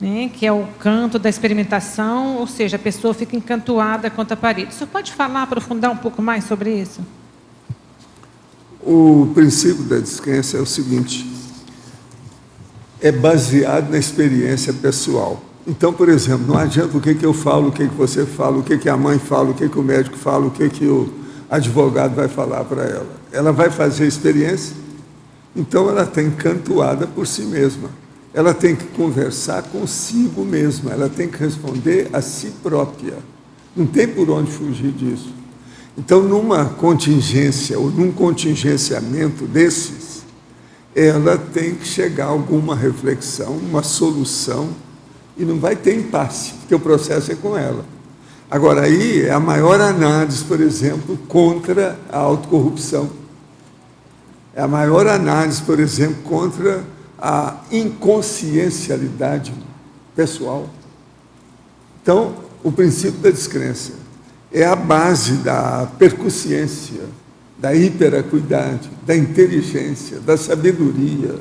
né, que é o canto da experimentação, ou seja, a pessoa fica encantoada contra a parede. O senhor pode falar, aprofundar um pouco mais sobre isso? O princípio da descrença é o seguinte, é baseado na experiência pessoal. Então, por exemplo, não adianta o que eu falo, o que você fala, o que a mãe fala, o que o médico fala, o que o advogado vai falar para ela. Ela vai fazer a experiência, então ela está encantoada por si mesma. Ela tem que conversar consigo mesma, ela tem que responder a si própria. Não tem por onde fugir disso. Então, numa contingência ou num contingenciamento desses, ela tem que chegar a alguma reflexão, uma solução, e não vai ter impasse, porque o processo é com ela. Agora, aí é a maior análise, por exemplo, contra a autocorrupção. É a maior análise, por exemplo, contra a inconsciencialidade pessoal. Então, o princípio da descrença é a base da percussiência, da hiperacuidade, da inteligência, da sabedoria,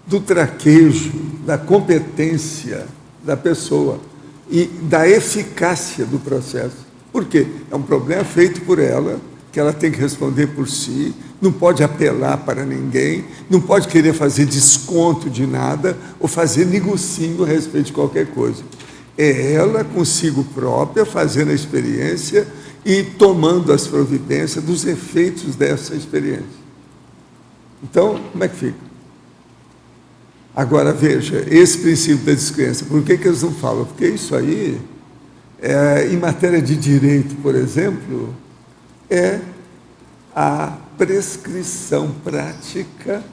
do traquejo, da competência da pessoa e da eficácia do processo. Por quê? É um problema feito por ela, que ela tem que responder por si, não pode apelar para ninguém, não pode querer fazer desconto de nada ou fazer negocinho a respeito de qualquer coisa. É ela consigo própria fazendo a experiência e tomando as providências dos efeitos dessa experiência. Então, como é que fica? Agora, veja, esse princípio da descrença, por que eles não falam? Porque isso aí, em matéria de direito, por exemplo, é a prescrição prática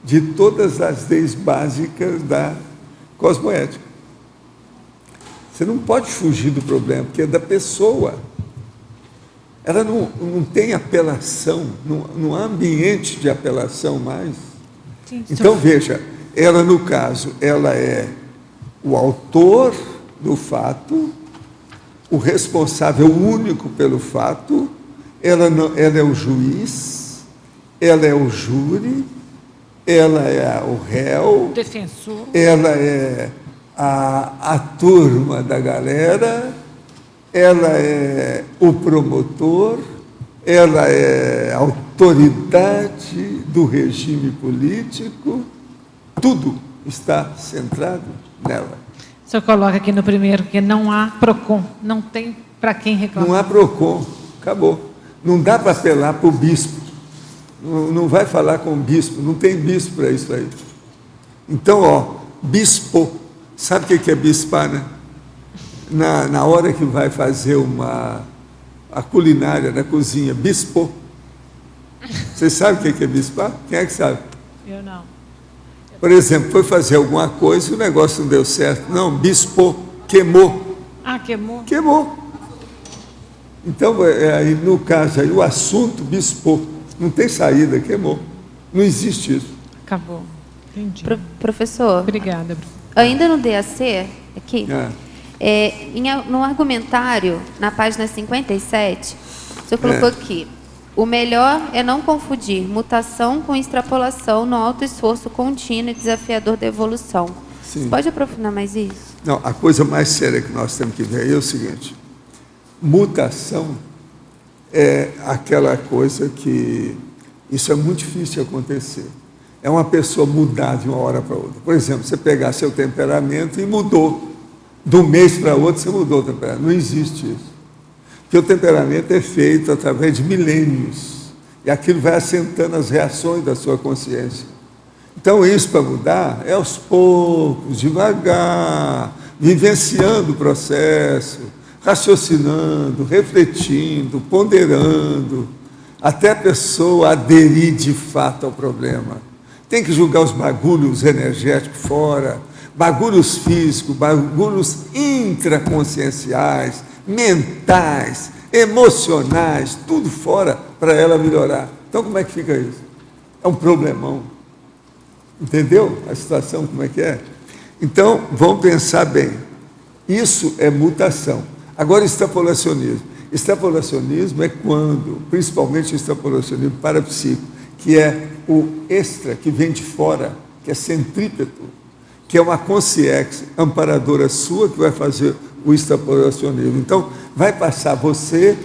de todas as leis básicas da cosmoética. Você não pode fugir do problema, porque é da pessoa. Ela não tem apelação, não há ambiente de apelação mais. Sim, então, veja, ela, no caso, ela é o autor do fato, o responsável único pelo fato, ela é o juiz, ela é o júri, ela é o réu, defensor, ela é a turma da galera, ela é o promotor, ela é a autoridade do regime político, tudo está centrado nela. O senhor coloca aqui no primeiro que não há PROCON, não tem para quem reclamar. Não há PROCON, acabou. Não dá para apelar para o bispo, não vai falar com o bispo, não tem bispo para isso aí. Então, bispo, sabe o que é bispar, né? Na hora que vai fazer a culinária na cozinha, bispo. Vocês sabem o que é bispar? Quem é que sabe? Eu não. Por exemplo, foi fazer alguma coisa e o negócio não deu certo. Não, bispo, queimou. Ah, queimou? Queimou. Então, aí, no caso, aí, o assunto bispo, não tem saída, queimou. Não existe isso. Acabou. Entendi. Professor. Obrigada. Ainda no DAC, aqui, no argumentário, na página 57, o senhor colocou aqui, o melhor é não confundir mutação com extrapolação no alto esforço contínuo e desafiador da evolução. Sim. Você pode aprofundar mais isso? Não, a coisa mais séria que nós temos que ver é o seguinte: mutação é aquela coisa que isso é muito difícil de acontecer. É uma pessoa mudar de uma hora para outra. Por exemplo, você pegar seu temperamento e mudou. De um mês para outro, você mudou o temperamento. Não existe isso. Porque o temperamento é feito através de milênios. E aquilo vai assentando as reações da sua consciência. Então, isso para mudar é aos poucos, devagar, vivenciando o processo, raciocinando, refletindo, ponderando, até a pessoa aderir de fato ao problema. Tem que julgar os bagulhos energéticos fora, bagulhos físicos, bagulhos intraconscienciais, mentais, emocionais, tudo fora para ela melhorar. Então, como é que fica isso? É um problemão. Entendeu a situação, como é que é? Então, vamos pensar bem. Isso é mutação. Agora, extrapolacionismo. Extrapolacionismo é quando, principalmente o extrapolacionismo parapsíquico, que é o extra, que vem de fora, que é centrípeto, que é uma consciência amparadora sua que vai fazer o extrapolacionismo. Então, vai passar você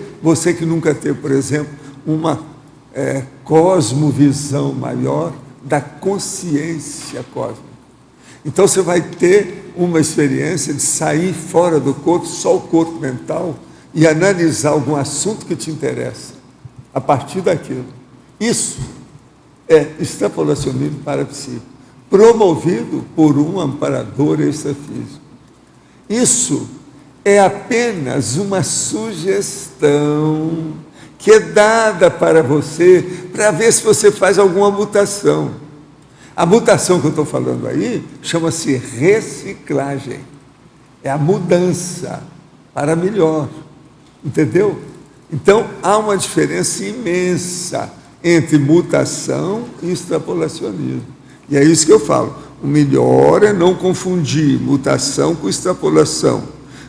que nunca teve, por exemplo, uma cosmovisão maior da consciência cósmica. Então, você vai ter uma experiência de sair fora do corpo, só o corpo mental, e analisar algum assunto que te interessa, a partir daquilo. Isso é extrapolacionismo parapsíquico, promovido por um amparador extrafísico. Isso é apenas uma sugestão que é dada para você, para ver se você faz alguma mutação. A mutação que eu estou falando aí chama-se reciclagem. É a mudança para melhor. Entendeu? Então, há uma diferença imensa entre mutação e extrapolacionismo. E é isso que eu falo. O melhor é não confundir mutação com extrapolação,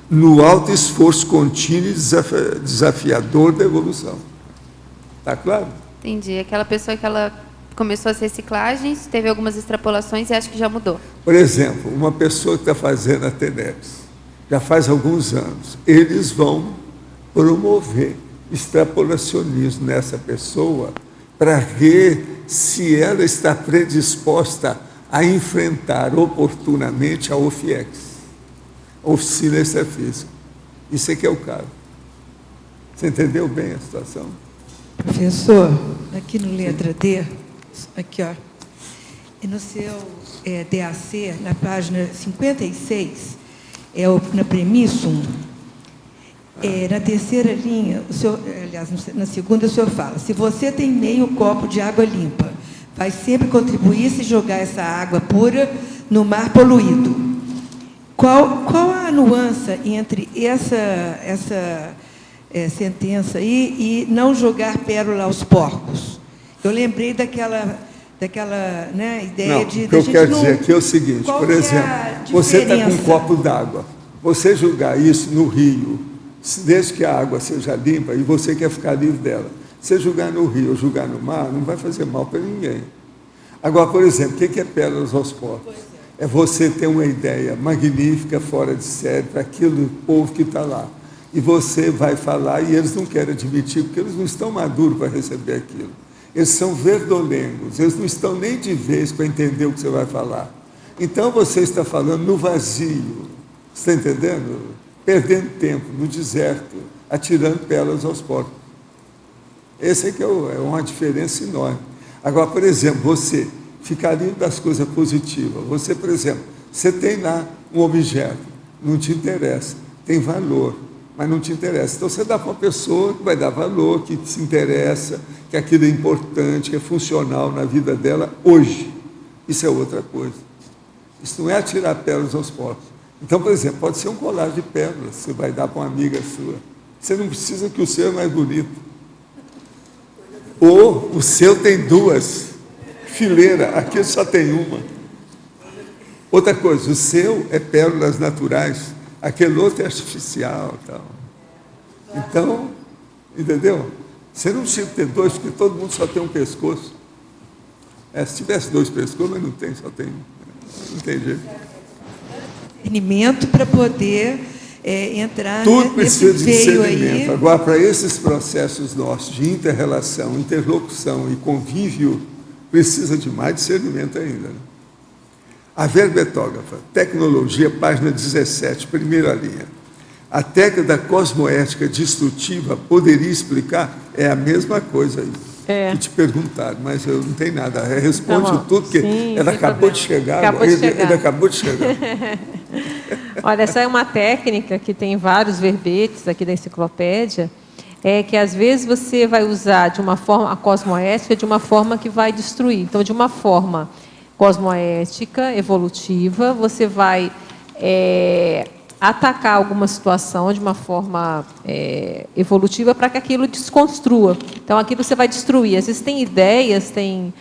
no alto esforço contínuo e desafiador da evolução. Está claro? Entendi. Aquela pessoa que ela começou as reciclagens, teve algumas extrapolações e acha que já mudou. Por exemplo, uma pessoa que está fazendo a TENEPS, já faz alguns anos, eles vão promover extrapolacionismo nessa pessoa para ver se ela está predisposta a enfrentar oportunamente a OFIEX, Oficina Extrafísica. Isso é que é o caso. Você entendeu bem a situação? Professor, aqui no letra D, aqui, ó, e no seu DAC, na página 56, na premissa 1, na terceira linha, aliás, na segunda, o senhor fala: se você tem meio copo de água limpa, vai sempre contribuir se jogar essa água pura no mar poluído. Qual a nuance entre essa sentença aí e não jogar pérola aos porcos? Eu lembrei daquela ideia de... O que eu quero dizer aqui é o seguinte, por exemplo, você está com um copo d'água, você jogar isso no rio, desde que a água seja limpa e você quer ficar livre dela, você jogar no rio ou jogar no mar, não vai fazer mal para ninguém. Agora, por exemplo, o que é pérolas aos porcos? É você ter uma ideia magnífica, fora de série, para aquele povo que está lá. E você vai falar e eles não querem admitir, porque eles não estão maduros para receber aquilo. Eles são verdolengos, eles não estão nem de vez para entender o que você vai falar. Então você está falando no vazio, você está entendendo? Perdendo tempo no deserto, atirando pérolas aos porcos. Essa é que é uma diferença enorme. Agora, por exemplo, você ficar livre das coisas positivas. Você, por exemplo, você tem lá um objeto, não te interessa, tem valor, mas não te interessa. Então, você dá para uma pessoa que vai dar valor, que se interessa, que aquilo é importante, que é funcional na vida dela hoje. Isso é outra coisa. Isso não é atirar pérolas aos porcos. Então, por exemplo, pode ser um colar de pérolas, você vai dar para uma amiga sua. Você não precisa que o seu é mais bonito. Ou o seu tem duas fileiras, aqui só tem uma. Outra coisa, o seu é pérolas naturais, aquele outro é artificial. Tal. Então, entendeu? Você não precisa ter dois, porque todo mundo só tem um pescoço. Se tivesse dois pescoços, mas não tem, só tem um. Não tem jeito. Discernimento para poder entrar tudo precisa de discernimento. Aí. Agora, para esses processos nossos de inter-relação, interlocução e convívio, precisa de mais discernimento ainda. Né? A verbetógrafa, tecnologia, página 17, primeira linha. A técnica da cosmoética destrutiva poderia explicar? É a mesma coisa aí. Que te perguntaram, mas eu não tenho nada. Responde tudo, porque ela acabou de chegar. Ele acabou de chegar. Olha, essa é uma técnica que tem vários verbetes aqui da enciclopédia, que às vezes você vai usar de uma forma, a cosmoética, de uma forma que vai destruir. Então, de uma forma cosmoética, evolutiva, você vai atacar alguma situação de uma forma evolutiva para que aquilo desconstrua. Então, aquilo você vai destruir. Às vezes tem ideias, tem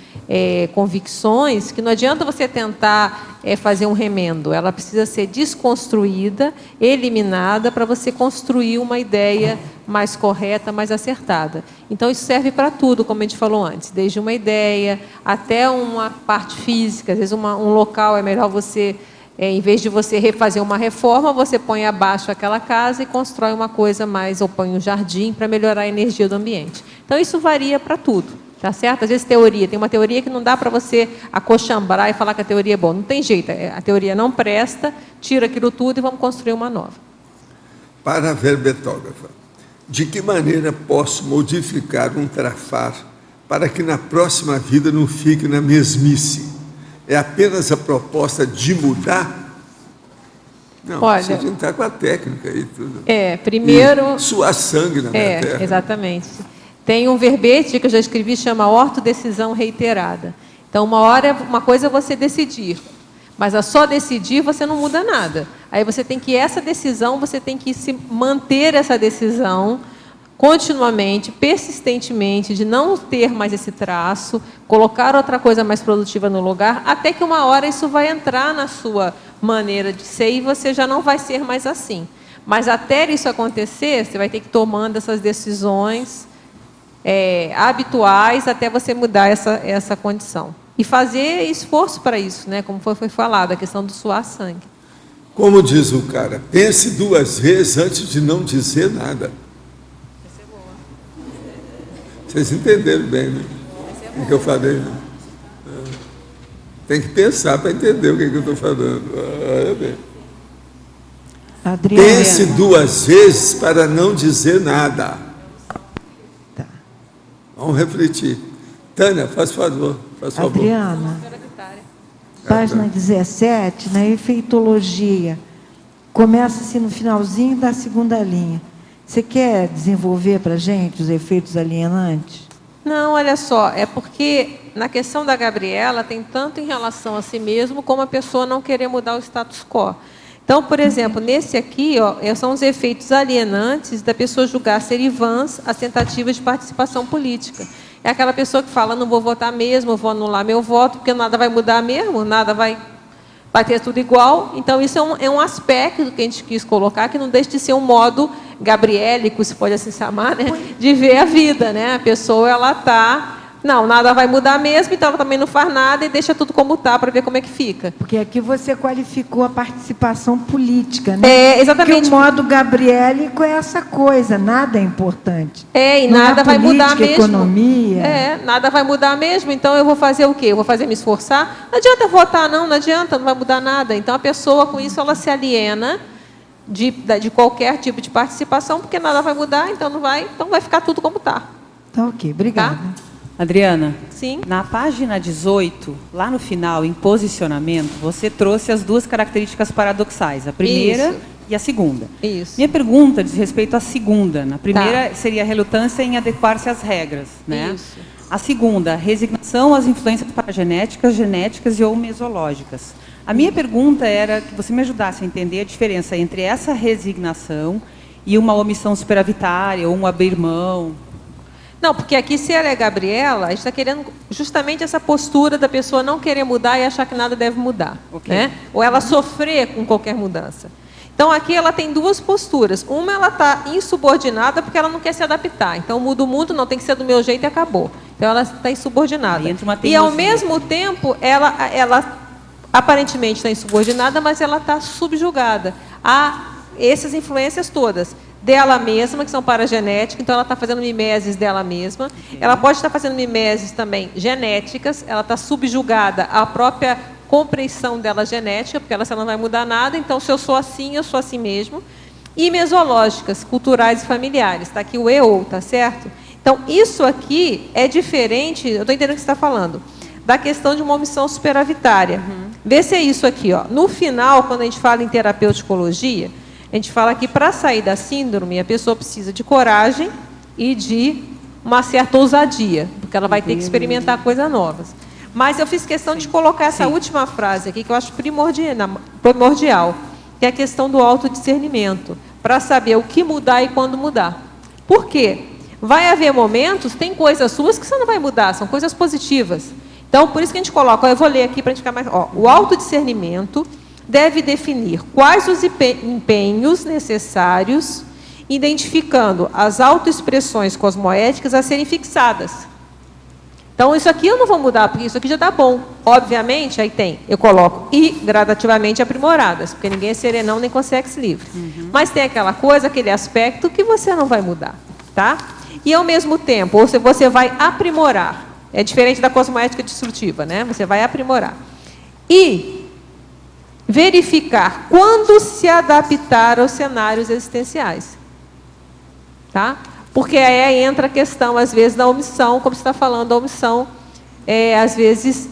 convicções que não adianta você tentar fazer um remendo. Ela precisa ser desconstruída, eliminada, para você construir uma ideia mais correta, mais acertada. Então, isso serve para tudo, como a gente falou antes, desde uma ideia até uma parte física. Às vezes, um local é melhor você... em vez de você refazer uma reforma, você põe abaixo aquela casa e constrói uma coisa mais, ou põe um jardim para melhorar a energia do ambiente. Então, isso varia para tudo, tá certo? Às vezes, tem uma teoria que não dá para você acochambrar e falar que a teoria é boa. Não tem jeito, a teoria não presta, tira aquilo tudo e vamos construir uma nova. Para a verbetógrafa, de que maneira posso modificar um trafar para que na próxima vida não fique na mesmice? É apenas a proposta de mudar? Não, olha, você entrar com a técnica e tudo. Primeiro... E suar sangue na minha terra. Exatamente. Tem um verbete que eu já escrevi, chama ortodecisão reiterada. Então, uma coisa é você decidir, mas a só decidir você não muda nada. Aí você tem que se manter essa decisão continuamente, persistentemente, de não ter mais esse traço, colocar outra coisa mais produtiva no lugar, até que uma hora isso vai entrar na sua maneira de ser e você já não vai ser mais assim. Mas até isso acontecer, você vai ter que ir tomando essas decisões habituais até você mudar essa condição. E fazer esforço para isso, né? Como foi falado, a questão do suar sangue. Como diz o cara, pense duas vezes antes de não dizer nada. Vocês entenderam bem, né? O que eu falei, né? Tem que pensar para entender o que eu estou falando. Olha bem. Adriana. Pense 2 vezes para não dizer nada. Tá. Vamos refletir. Tânia, faz favor. Adriana, página 17, na efeitologia, começa-se no finalzinho da segunda linha. Você quer desenvolver para a gente os efeitos alienantes? Não, olha só, é porque na questão da Gabriela tem tanto em relação a si mesmo como a pessoa não querer mudar o status quo. Então, por exemplo, nesse aqui, ó, são os efeitos alienantes da pessoa julgar serem vãs as tentativas de participação política. É aquela pessoa que fala, não vou votar mesmo, vou anular meu voto, porque nada vai mudar mesmo, nada vai ter tudo igual. Então, isso é um aspecto que a gente quis colocar, que não deixa de ser um modo gabriélico, se pode assim chamar, né, de ver a vida, né? A pessoa, ela está... Não, nada vai mudar mesmo, então ela também não faz nada e deixa tudo como está para ver como é que fica. Porque aqui você qualificou a participação política, né? Exatamente. Porque o modo gabriélico é essa coisa, nada é importante. E não nada é vai mudar política, mesmo. Economia. Nada vai mudar mesmo, então eu vou fazer o quê? Eu vou fazer me esforçar? Não adianta votar, não adianta, não vai mudar nada. Então a pessoa, com isso, ela se aliena de qualquer tipo de participação, porque nada vai mudar, então vai ficar tudo como está. Tá ok, obrigada. Tá? Adriana, sim. Na página 18, lá no final, em posicionamento, você trouxe as 2 características paradoxais, a primeira e a segunda. Isso. Minha pergunta diz respeito à segunda. Na primeira seria a relutância em adequar-se às regras, né? Isso. A segunda, resignação às influências paragenéticas, genéticas e ou mesológicas. A minha pergunta era que você me ajudasse a entender a diferença entre essa resignação e uma omissão superavitária ou um abrir mão. Não, porque aqui, se ela é Gabriela, a gente está querendo justamente essa postura da pessoa não querer mudar e achar que nada deve mudar. Okay. Né? Ou ela sofrer com qualquer mudança. Então, aqui ela tem 2 posturas. Uma, ela está insubordinada porque ela não quer se adaptar. Então, muda o mundo, não tem que ser do meu jeito e acabou. Então, ela está insubordinada. E, ao mesmo tempo, ela aparentemente está insubordinada, mas ela está subjugada a essas influências todas. Dela mesma, que são paragenéticas, então ela está fazendo mimeses dela mesma. Ela pode estar fazendo mimeses também genéticas, ela está subjugada à própria compreensão dela genética, porque ela não vai mudar nada, então se eu sou assim mesmo. E mesológicas, culturais e familiares, está aqui o eu, tá certo? Então, isso aqui é diferente, eu estou entendendo o que você está falando, da questão de uma omissão superavitária. Vê se é isso aqui, ó. No final, quando a gente fala em terapeuticologia, a gente fala que para sair da síndrome, a pessoa precisa de coragem e de uma certa ousadia, porque ela vai ter que experimentar coisas novas. Mas eu fiz questão de colocar essa última frase aqui, que eu acho primordial, que é a questão do autodiscernimento, para saber o que mudar e quando mudar. Por quê? Vai haver momentos, tem coisas suas que você não vai mudar, são coisas positivas. Então, por isso que a gente coloca, eu vou ler aqui para a gente ficar mais... o autodiscernimento deve definir quais os empenhos necessários, identificando as autoexpressões cosmoéticas a serem fixadas. Então, isso aqui eu não vou mudar, porque isso aqui já está bom. Obviamente, aí eu coloco e gradativamente aprimoradas, porque ninguém é serenão nem consegue se livre. Mas tem aquela coisa, aquele aspecto que você não vai mudar, tá? E, ao mesmo tempo, você vai aprimorar. É diferente da cosmoética destrutiva, né? Você vai aprimorar. E verificar quando se adaptar aos cenários existenciais. Tá? Porque aí entra a questão, às vezes, da omissão, como você está falando, a omissão, às vezes,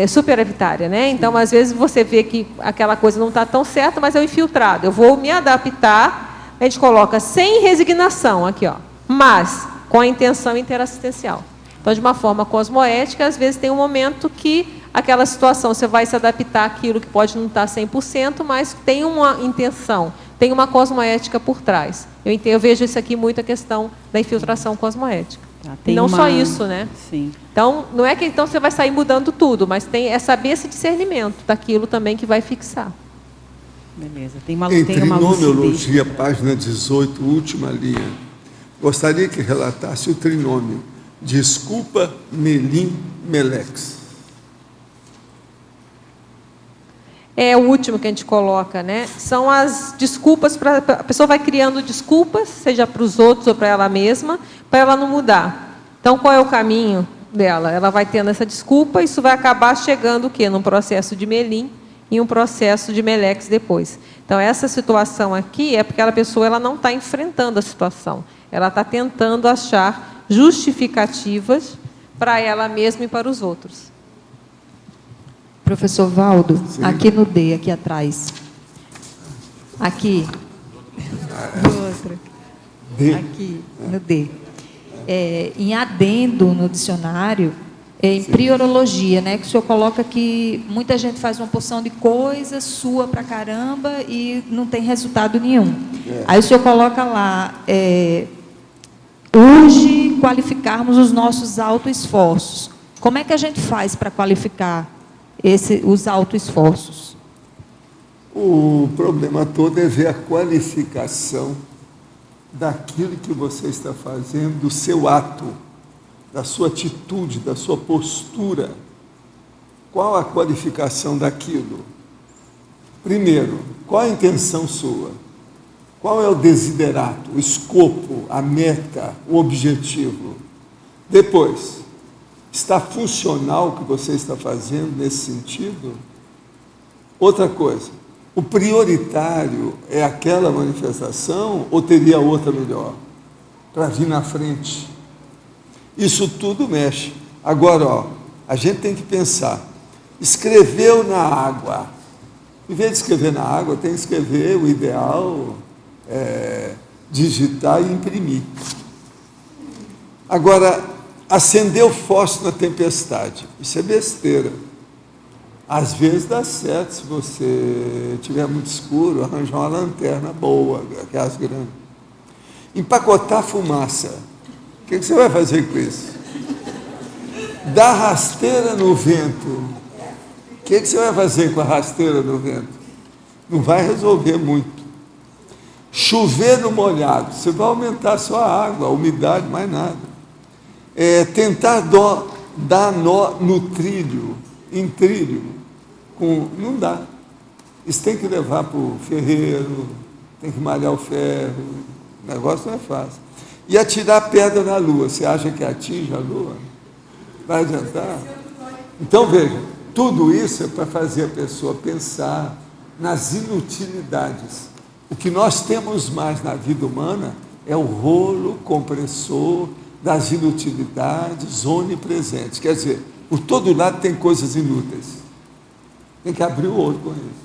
superavitária. Né? Então, às vezes, você vê que aquela coisa não está tão certa, mas é o infiltrado. Eu vou me adaptar, a gente coloca sem resignação, aqui, ó, mas com a intenção interassistencial. Então, de uma forma cosmoética, às vezes tem um momento que aquela situação, você vai se adaptar àquilo que pode não estar 100%, mas tem uma intenção, tem uma cosmoética por trás. Eu vejo isso aqui muito a questão da infiltração cosmoética. E não só isso, né? Sim. Então, não é que então você vai sair mudando tudo, mas é saber esse discernimento daquilo também que vai fixar. Beleza. Em trinomiologia, página 18, última linha, gostaria que relatasse o trinômio desculpa, melim, melex. é o último que a gente coloca, né? São as desculpas, a pessoa vai criando desculpas, seja para os outros ou para ela mesma, para ela não mudar. Então, qual é o caminho dela? Ela vai tendo essa desculpa, isso vai acabar chegando o quê? Num processo de Melim e um processo de Melex depois. Então, essa situação aqui é porque aquela pessoa ela não está enfrentando a situação. Ela está tentando achar justificativas para ela mesma e para os outros. Professor Valdo, Sim. aqui no D, aqui atrás. Aqui. Outra. D. Aqui, no D. Em adendo no dicionário, em priorologia, né, que o senhor coloca que muita gente faz uma porção de coisa, sua pra caramba e não tem resultado nenhum. Aí o senhor coloca lá, urge qualificarmos os nossos autoesforços. Como é que a gente faz para qualificar os autoesforços? O problema todo é ver a qualificação daquilo que você está fazendo, do seu ato, da sua atitude, da sua postura. Qual a qualificação daquilo? Primeiro, qual a intenção sua? Qual é o desiderato, o escopo, a meta, o objetivo? Depois, está funcional o que você está fazendo nesse sentido? Outra coisa, o prioritário é aquela manifestação ou teria outra melhor? Para vir na frente. Isso tudo mexe. Agora, a gente tem que pensar. Escreveu na água. Em vez de escrever na água, tem que escrever o ideal, digitar e imprimir. Agora, acender o fósforo na tempestade. Isso é besteira. Às vezes dá certo, se você tiver muito escuro, arranjar uma lanterna boa, aquelas grandes. Empacotar fumaça. O que você vai fazer com isso? Dar rasteira no vento. O que você vai fazer com a rasteira no vento? Não vai resolver muito. Chover no molhado. Você vai aumentar só a água, a umidade, mais nada. Tentar dar nó no trilho, em trilho. Não dá. Isso tem que levar para o ferreiro, tem que malhar o ferro. O negócio não é fácil. E atirar pedra na lua. Você acha que atinge a lua? Vai adiantar? Então, veja, tudo isso é para fazer a pessoa pensar nas inutilidades. O que nós temos mais na vida humana é o rolo compressor das inutilidades onipresentes. Quer dizer, por todo lado tem coisas inúteis. Tem que abrir o olho com isso.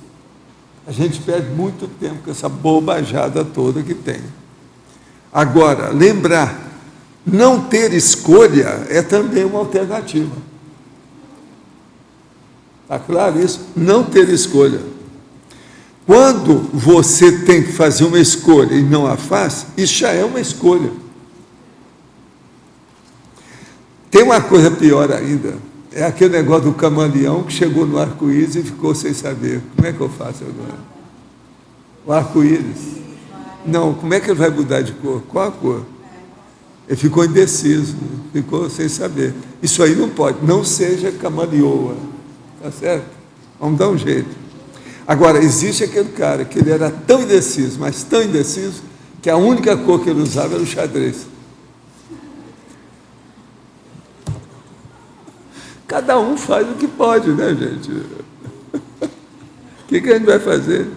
A gente perde muito tempo com essa bobajada toda que tem. Agora, lembrar, não ter escolha é também uma alternativa. Está claro isso? Não ter escolha. Quando você tem que fazer uma escolha e não a faz, isso já é uma escolha. Tem uma coisa pior ainda, é aquele negócio do camaleão que chegou no arco-íris e ficou sem saber. Como é que eu faço agora? O arco-íris. Não, como é que ele vai mudar de cor? Qual a cor? Ele ficou indeciso, ficou sem saber. Isso aí não pode, não seja camaleoa. Tá certo? Vamos dar um jeito. Agora, existe aquele cara que ele era tão indeciso, mas tão indeciso, que a única cor que ele usava era o xadrez. Cada um faz o que pode, né, gente? O que a gente vai fazer?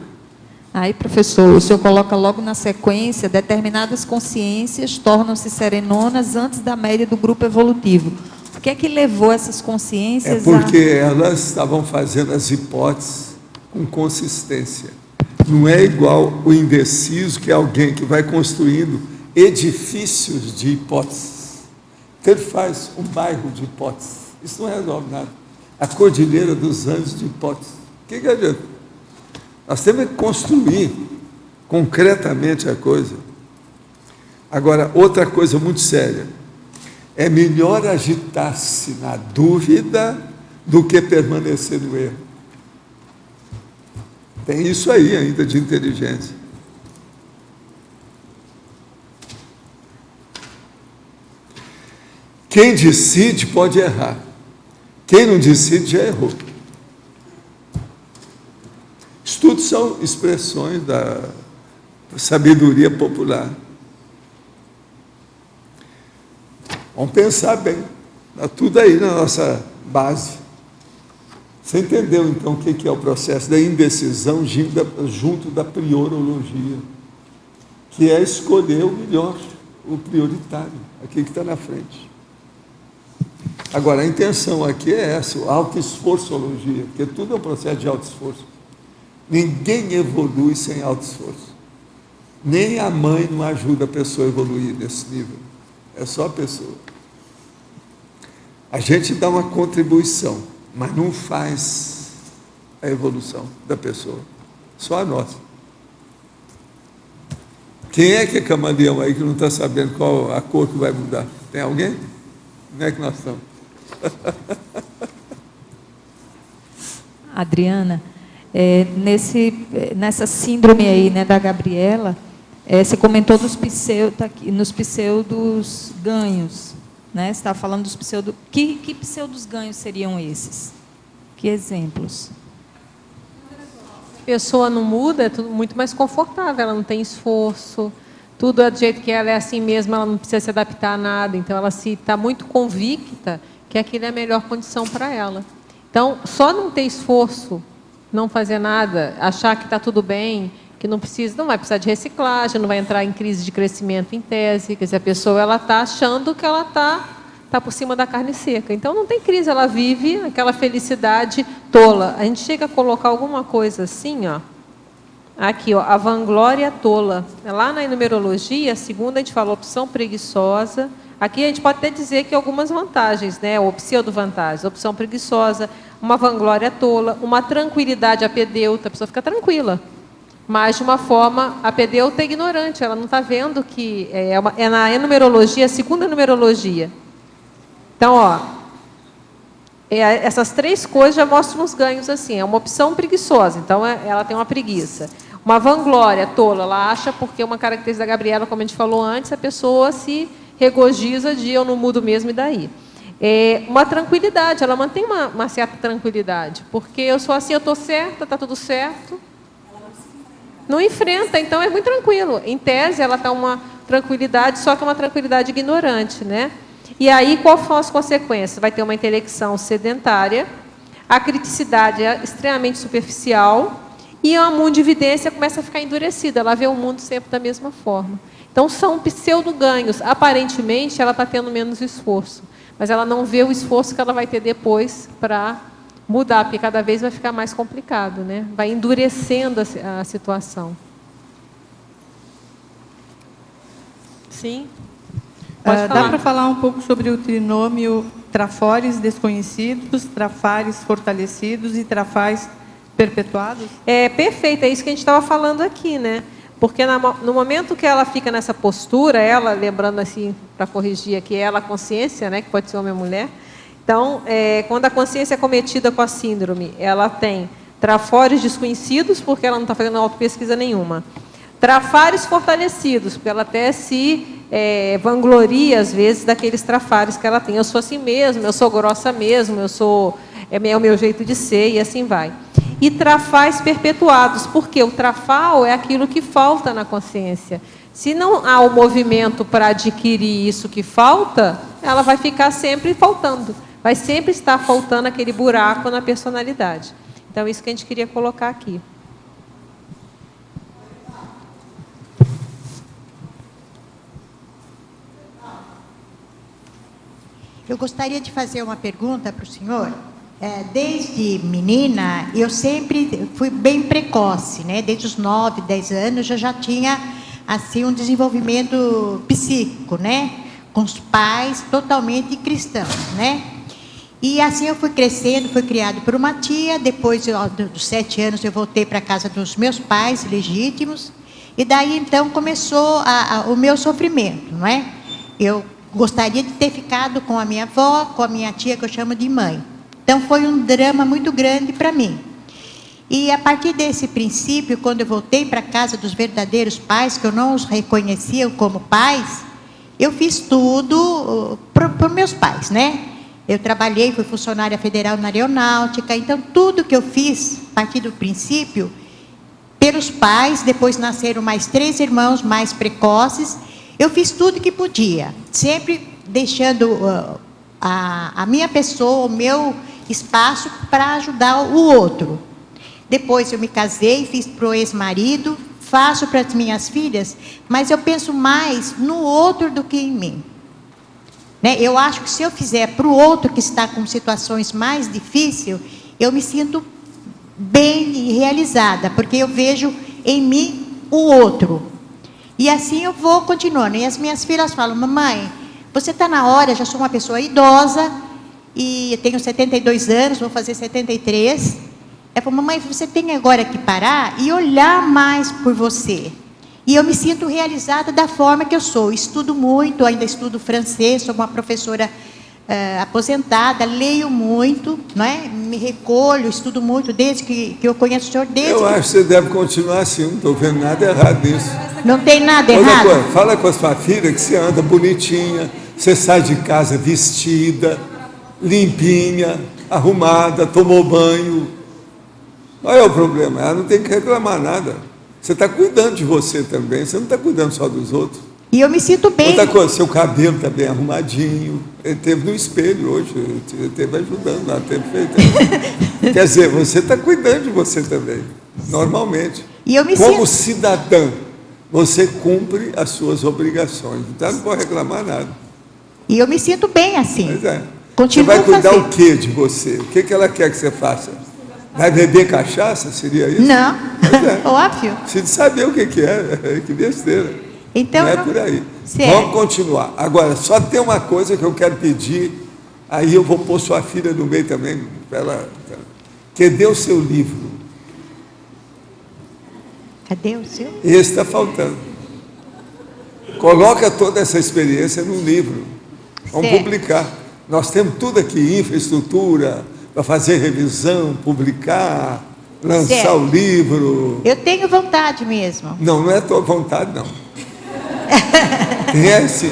Aí, professor, o senhor coloca logo na sequência, determinadas consciências tornam-se serenonas antes da média do grupo evolutivo. O que é que levou essas consciências porque elas estavam fazendo as hipóteses com consistência. Não é igual o indeciso, que é alguém que vai construindo edifícios de hipóteses. Então ele faz um bairro de hipóteses. Isso não resolve nada. A Cordilheira dos Andes de hipóteses. O que adianta? Nós temos que construir concretamente a coisa. Agora, outra coisa muito séria. É melhor agitar-se na dúvida do que permanecer no erro. Tem isso aí ainda de inteligência. Quem decide pode errar. Quem não decide já errou. são expressões da sabedoria popular. Vamos pensar bem. Está tudo aí na nossa base. Você entendeu, então, o que é o processo da indecisão junto da priorologia, que é escolher o melhor, o prioritário, aquilo que está na frente. Agora, a intenção aqui é essa, a autoesforçologia, porque tudo é um processo de autoesforço. Ninguém evolui sem autoesforço. Nem a mãe não ajuda a pessoa a evoluir nesse nível. É só a pessoa. A gente dá uma contribuição, mas não faz a evolução da pessoa. Só a nossa. Quem é que é camaleão aí que não está sabendo qual a cor que vai mudar? Tem alguém? Como é que nós estamos? Adriana, nessa síndrome aí, né, da Gabriela, você comentou nos pseudos ganhos, né? Você estava falando dos pseudos. Que pseudos ganhos seriam esses? Que exemplos? A pessoa não muda, é tudo muito mais confortável, ela não tem esforço, tudo é do jeito que ela é assim mesmo, ela não precisa se adaptar a nada, então ela está muito convicta que aquilo é a melhor condição para ela. Então, só não ter esforço, não fazer nada, achar que está tudo bem, que não vai precisar de reciclagem, não vai entrar em crise de crescimento em tese, quer dizer, a pessoa está achando que ela está por cima da carne seca. Então, não tem crise, ela vive aquela felicidade tola. A gente chega a colocar alguma coisa assim, ó, aqui, ó, a vanglória tola. Lá na numerologia, a segunda, a gente fala opção preguiçosa. Aqui a gente pode até dizer que algumas vantagens, né? Ou pseudo-vantagens, opção preguiçosa, uma vanglória tola, uma tranquilidade apedeuta, a pessoa fica tranquila. Mas, de uma forma, a apedeuta é ignorante, ela não está vendo que é na numerologia, a segunda numerologia. Então, ó, essas três coisas já mostram os ganhos assim. É uma opção preguiçosa, então ela tem uma preguiça. Uma vanglória tola, ela acha, porque uma característica da Gabriela, como a gente falou antes, a pessoa se regozija de eu não mudo mesmo e daí. Uma tranquilidade, ela mantém uma certa tranquilidade, porque eu sou assim, eu estou certa, está tudo certo. Não enfrenta, então é muito tranquilo. Em tese, ela está uma tranquilidade, só que é uma tranquilidade ignorante, né? E aí, quais são as consequências? Vai ter uma intelecção sedentária, a criticidade é extremamente superficial e a mundividência começa a ficar endurecida, ela vê o mundo sempre da mesma forma. Então, são pseudo-ganhos. Aparentemente, ela está tendo menos esforço, mas ela não vê o esforço que ela vai ter depois para mudar, porque cada vez vai ficar mais complicado, né? Vai endurecendo a situação. Sim? Dá para falar um pouco sobre o trinômio trafores desconhecidos, trafares fortalecidos e trafais perpetuados? Perfeito, é isso que a gente estava falando aqui, né? Porque no momento que ela fica nessa postura, ela, lembrando assim, para corrigir aqui, ela, a consciência, né, que pode ser homem ou mulher. Então, quando a consciência é cometida com a síndrome, ela tem trafores desconhecidos, porque ela não está fazendo autopesquisa nenhuma. Trafares fortalecidos, porque ela até se vangloria, às vezes, daqueles trafares que ela tem. Eu sou assim mesmo, eu sou grossa mesmo, é o meu jeito de ser, e assim vai. E trafais perpetuados, porque o trafal é aquilo que falta na consciência. Se não há o movimento para adquirir isso que falta, ela vai ficar sempre faltando. Vai sempre estar faltando aquele buraco na personalidade. Então, isso que a gente queria colocar aqui. Eu gostaria de fazer uma pergunta para o senhor. Desde menina, eu sempre fui bem precoce, né? Desde os 9, 10 anos, eu já tinha assim, um desenvolvimento psíquico, né? Com os pais totalmente cristãos, né? E assim eu fui crescendo, fui criado por uma tia. Depois dos 7 anos, eu voltei para a casa dos meus pais legítimos. E daí, então, começou o meu sofrimento, não é? Eu gostaria de ter ficado com a minha avó, com a minha tia, que eu chamo de mãe. Então, foi um drama muito grande para mim. E, a partir desse princípio, quando eu voltei para a casa dos verdadeiros pais, que eu não os reconhecia como pais, eu fiz tudo por meus pais, né? Eu trabalhei, fui funcionária federal na aeronáutica, então, tudo que eu fiz, a partir do princípio, pelos pais, depois nasceram mais 3 irmãos mais precoces. Eu fiz tudo que podia, sempre deixando a minha pessoa, o meu espaço para ajudar o outro. Depois eu me casei, fiz para o ex-marido, faço para as minhas filhas, mas eu penso mais no outro do que em mim. Né? Eu acho que se eu fizer para o outro que está com situações mais difíceis, eu me sinto bem realizada, porque eu vejo em mim o outro. E assim eu vou continuando. E as minhas filhas falam: mamãe, você está na hora, já sou uma pessoa idosa, e eu tenho 72 anos, vou fazer 73. Eu falo: mamãe, você tem agora que parar e olhar mais por você. E eu me sinto realizada da forma que eu sou. Estudo muito, ainda estudo francês, sou uma professora aposentada, leio muito, não é? Me recolho, estudo muito, desde que eu conheço o senhor. Eu acho que você deve continuar assim, não estou vendo nada errado nisso. Não tem nada errado? Outra coisa, fala com a sua filha que você anda bonitinha, você sai de casa vestida, limpinha, arrumada, tomou banho. Qual é o problema? Ela não tem que reclamar nada. Você está cuidando de você também, você não está cuidando só dos outros. E eu me sinto bem. Outra coisa, seu cabelo está bem arrumadinho. Ele esteve no espelho hoje, ele esteve ajudando lá, teve feito. Quer dizer, você está cuidando de você também, normalmente. E eu me Como cidadã, você cumpre as suas obrigações, então não pode reclamar nada. E eu me sinto bem assim. Pois é. Continuo você vai cuidar fazendo. o que de você? O que ela quer que você faça? Vai beber cachaça? Seria isso? Não, é. Óbvio. Precisa saber o que é, que besteira. Então, não é por aí. Certo. Vamos continuar. Agora, só tem uma coisa que eu quero pedir, aí eu vou pôr sua filha no meio também, para ela. Cadê o seu livro? Cadê o seu? Esse está faltando. Coloca toda essa experiência num livro. Vamos publicar. Nós temos tudo aqui, infraestrutura, para fazer revisão, publicar, lançar o livro. Eu tenho vontade mesmo. Não, não é a tua vontade, não.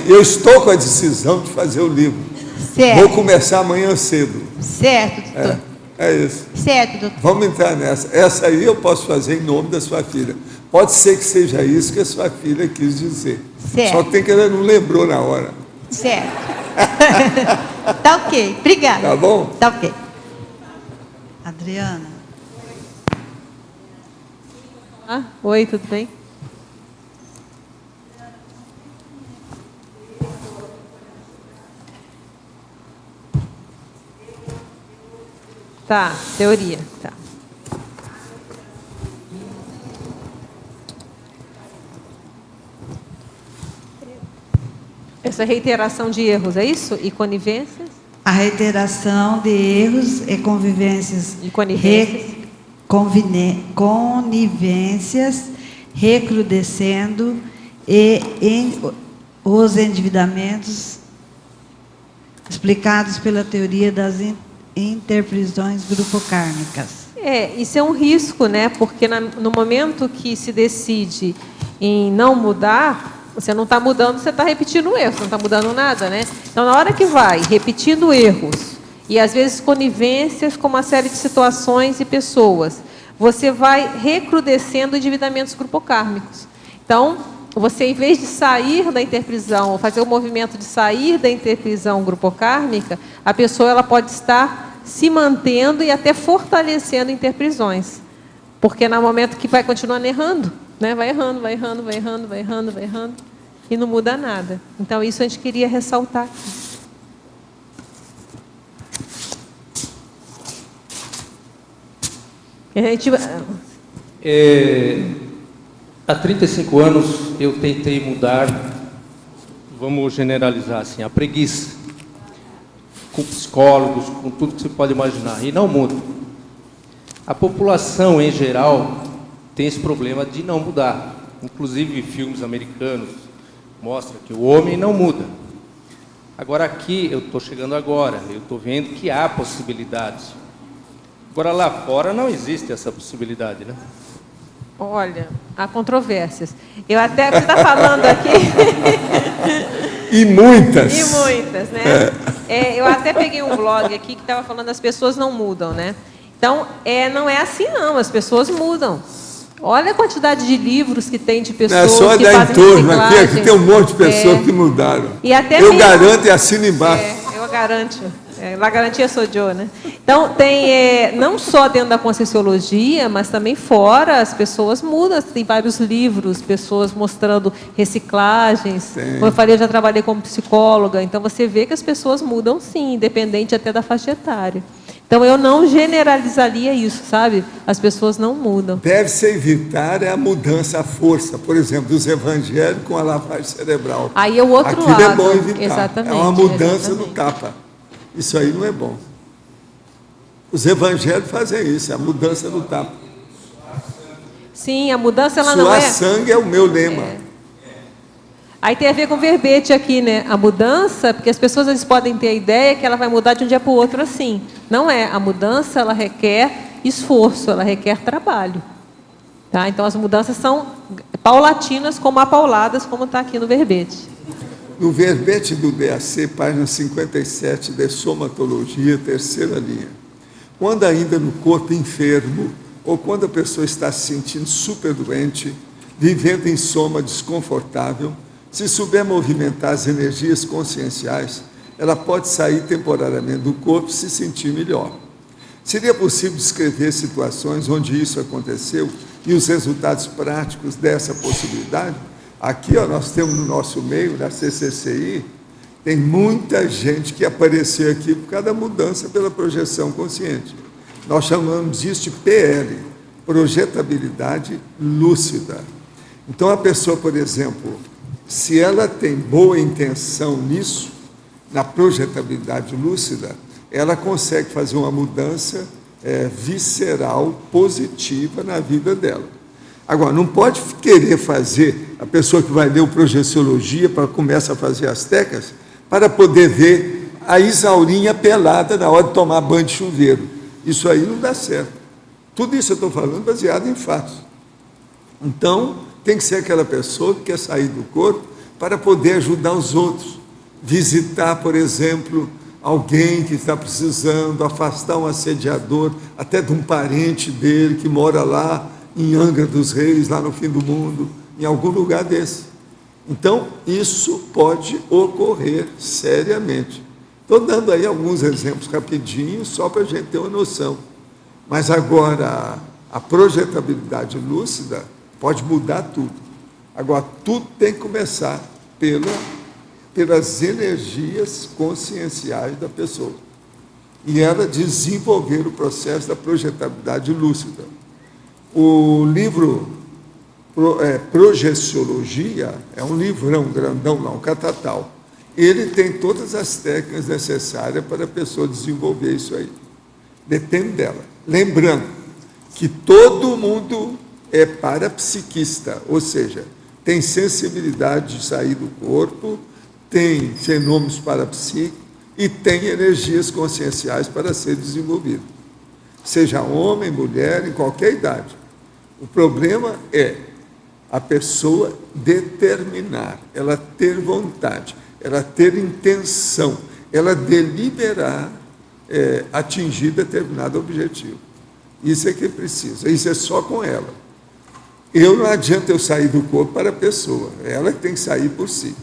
Eu estou com a decisão de fazer o livro. Certo. Vou começar amanhã cedo. Certo, doutor. É isso. Certo, doutor. Vamos entrar nessa. Essa aí eu posso fazer em nome da sua filha. Pode ser que seja isso que a sua filha quis dizer. Certo. Só tem que ela não lembrou na hora. Certo. Tá ok. Obrigada. Tá bom? Tá ok. Adriana. Oi, tudo bem? Tá, teoria. Tá. Essa reiteração de erros, é isso? E conivências? A reiteração de erros e convivências. E conivências? Conivências recrudescendo e os endividamentos explicados pela teoria das interprisões grupocármicas. Isso é um risco, né? Porque no momento que se decide em não mudar, você não está mudando, você está repetindo erros, não está mudando nada, né? Então, na hora que vai repetindo erros, e às vezes conivências com uma série de situações e pessoas, você vai recrudescendo endividamentos grupocármicos. Então, você, em vez de sair da interprisão, ou fazer o movimento de sair da interprisão grupocármica, a pessoa ela pode estar se mantendo e até fortalecendo interprisões. Porque no momento que vai continuando errando, né? Vai errando, e não muda nada. Então, isso a gente queria ressaltar aqui. Há 35 anos eu tentei mudar, vamos generalizar assim, a preguiça, com psicólogos, com tudo que você pode imaginar, e não muda. A população em geral tem esse problema de não mudar. Inclusive filmes americanos mostram que o homem não muda. Agora aqui, eu estou chegando agora, eu estou vendo que há possibilidades. Agora lá fora não existe essa possibilidade, né? Olha, há controvérsias. Eu até, você está falando aqui... E muitas. E muitas, né? Eu até peguei um blog aqui que estava falando as pessoas não mudam, né? Então, não é assim não, as pessoas mudam. Olha a quantidade de livros que tem de Não pessoas é só que dar fazem entorno aqui, reciclagem. aqui tem um monte de pessoas que mudaram. E até eu mesmo- garanto e assino embaixo. Eu garanto. La garantia sou eu, né? Então, tem não só dentro da Conscienciologia, mas também fora, as pessoas mudam. Tem vários livros, pessoas mostrando reciclagens. Como eu falei, eu já trabalhei como psicóloga, então você vê que as pessoas mudam sim, independente até da faixa etária. Então, eu não generalizaria isso, sabe? As pessoas não mudam. Deve-se evitar a mudança à força, por exemplo, dos evangélicos com a lavagem cerebral. Aí é o outro Aquilo lado. é bom evitar. Exatamente. É uma mudança exatamente. no tapa. Isso aí não é bom. Os evangélicos fazem isso, é a mudança no tapa. Sim, a mudança ela não é... Suar sangue é o meu lema. Aí tem a ver com o verbete aqui, né? A mudança, porque as pessoas às vezes podem ter a ideia que ela vai mudar de um dia para o outro assim. Não é. A mudança, ela requer esforço, ela requer trabalho. Tá? Então, as mudanças são paulatinas, como apauladas, como está aqui no verbete. No verbete do DAC, página 57, de somatologia, terceira linha. Quando ainda no corpo enfermo, ou quando a pessoa está se sentindo super doente, vivendo em soma desconfortável, se souber movimentar as energias conscienciais, ela pode sair temporariamente do corpo e se sentir melhor. Seria possível descrever situações onde isso aconteceu e os resultados práticos dessa possibilidade? Aqui, nós temos no nosso meio, na CCCI, tem muita gente que apareceu aqui por causa da mudança pela projeção consciente. Nós chamamos disso de PL, projetabilidade lúcida. Então, a pessoa, por exemplo, se ela tem boa intenção nisso, na projetabilidade lúcida, ela consegue fazer uma mudança visceral, positiva na vida dela. Agora, não pode querer fazer, a pessoa que vai ler o Projeciologia, para começar a fazer as técnicas, para poder ver a Isaurinha pelada na hora de tomar banho de chuveiro. Isso aí não dá certo. Tudo isso eu estou falando baseado em fatos. Então, tem que ser aquela pessoa que quer sair do corpo para poder ajudar os outros. Visitar, por exemplo, alguém que está precisando, afastar um assediador, até de um parente dele que mora lá em Angra dos Reis, lá no fim do mundo, em algum lugar desse. Então, isso pode ocorrer seriamente. Estou dando aí alguns exemplos rapidinhos, só para a gente ter uma noção. Mas agora, a projetabilidade lúcida pode mudar tudo. Agora, tudo tem que começar pelas energias conscienciais da pessoa. E ela desenvolver o processo da projetabilidade lúcida. O livro Projeciologia é um livrão grandão, não, um catatal. Ele tem todas as técnicas necessárias para a pessoa desenvolver isso aí. Depende dela. Lembrando que todo mundo é parapsiquista, ou seja, tem sensibilidade de sair do corpo, tem fenômenos parapsíquicos e tem energias conscienciais para ser desenvolvido. Seja homem, mulher, em qualquer idade. O problema é a pessoa determinar, ela ter vontade, ela ter intenção, ela deliberar atingir determinado objetivo. Isso é que precisa, isso é só com ela. Não adianta eu sair do corpo para a pessoa, ela que tem que sair por si.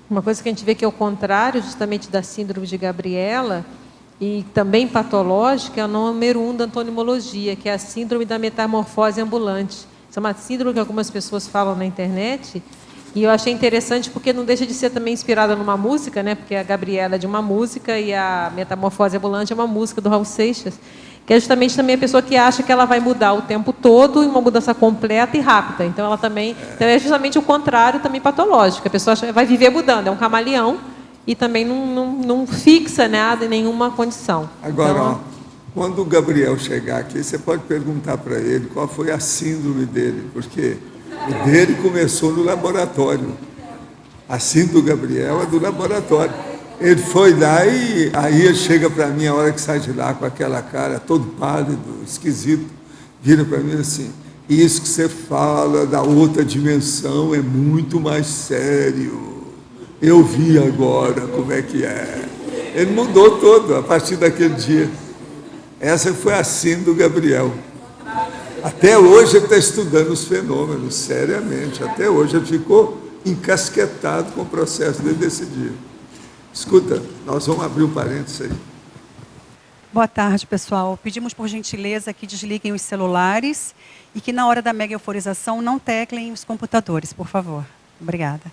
Uma coisa que a gente vê que é o contrário justamente da síndrome de Gabriela e também patológica é o número 1 da antonimologia, que é a síndrome da metamorfose ambulante. Isso é uma síndrome que algumas pessoas falam na internet e eu achei interessante porque não deixa de ser também inspirada numa música, né? Porque a Gabriela é de uma música e a metamorfose ambulante é uma música do Raul Seixas, que é justamente também a pessoa que acha que ela vai mudar o tempo todo em uma mudança completa e rápida. Então, ela também... Então, é justamente o contrário também patológico. A pessoa vai viver mudando, é um camaleão e também não fixa nada em nenhuma condição. Agora, então, quando o Gabriel chegar aqui, você pode perguntar para ele qual foi a síndrome dele, porque o dele começou no laboratório. A síndrome do Gabriel é do laboratório. Ele foi lá e aí ele chega para mim, a hora que sai de lá com aquela cara, todo pálido, esquisito, vira para mim assim, isso que você fala da outra dimensão é muito mais sério. Eu vi agora como é que é. Ele mudou todo a partir daquele dia. Essa foi a síndrome do Gabriel. Até hoje ele está estudando os fenômenos, seriamente. Até hoje ele ficou encasquetado com o processo desde esse dia. Escuta, nós vamos abrir um parênteses aí. Boa tarde, pessoal. Pedimos, por gentileza, que desliguem os celulares e que, na hora da mega euforização, não teclem os computadores, por favor. Obrigada.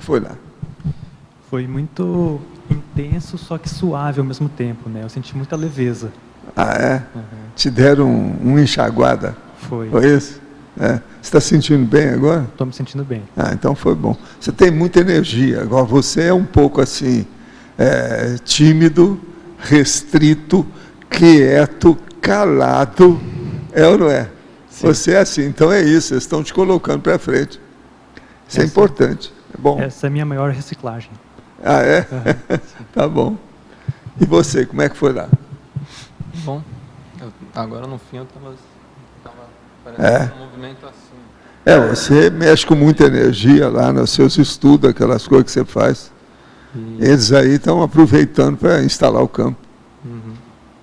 que foi lá? Foi muito intenso, só que suave ao mesmo tempo, né? Eu senti muita leveza. Ah, é? Uhum. Te deram uma enxaguada? Foi. Foi isso? É. Você está sentindo bem agora? Estou me sentindo bem. Ah, então foi bom. Você tem muita energia. Agora você é um pouco assim, tímido, restrito, quieto, calado. É ou não é? Sim. Você é assim. Então é isso. Eles estão te colocando para frente. Isso é importante. É bom. Essa é a minha maior reciclagem. Ah, é? Uhum. Tá bom. E você, como é que foi lá? Bom, agora no fim eu estava parecendo um movimento assim. Você mexe com muita energia lá nos seus estudos, aquelas coisas que você faz. Eles aí estão aproveitando para instalar o campo. Uhum.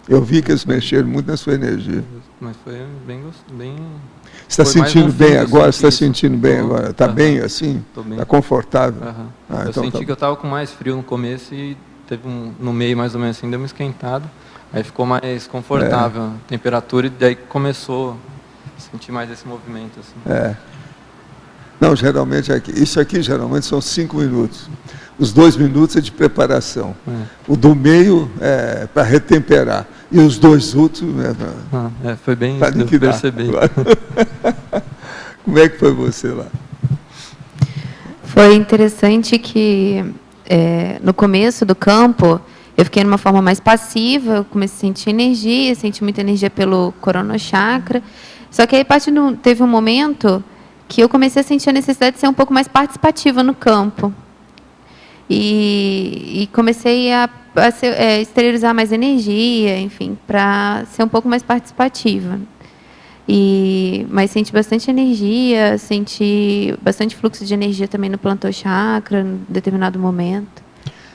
Eu vi que eles mexeram muito na sua energia. Mas foi bem... Você está sentindo bem agora? Você está sentindo bem agora? Está bem assim? Está confortável? Eu então senti que eu estava com mais frio no começo e teve no meio mais ou menos assim, deu uma esquentada. Aí ficou mais confortável a temperatura e daí começou a sentir mais esse movimento. Assim. Não, geralmente isso aqui geralmente são 5 minutos. Os 2 minutos é de preparação. O do meio é para retemperar. E os 2 últimos foi bem para liquidar. Percebi. Como é que foi você lá? Foi interessante que no começo do campo eu fiquei numa forma mais passiva, eu comecei a sentir energia, senti muita energia pelo coronochakra. Só que aí teve um momento que eu comecei a sentir a necessidade de ser um pouco mais participativa no campo. E comecei a exteriorizar mais energia, enfim, para ser um pouco mais participativa. Mas senti bastante energia, senti bastante fluxo de energia também no plantochakra, em determinado momento.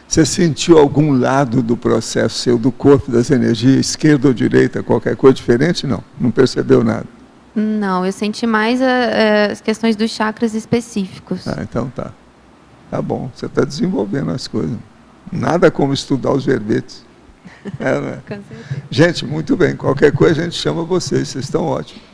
Você sentiu algum lado do processo seu, do corpo, das energias, esquerda ou direita, qualquer coisa diferente? Não? Não percebeu nada? Não, eu senti mais as questões dos chakras específicos. Então tá. Tá bom, você está desenvolvendo as coisas. Nada como estudar os verbetes. Né? Com certeza. Gente, muito bem. Qualquer coisa a gente chama vocês estão ótimos.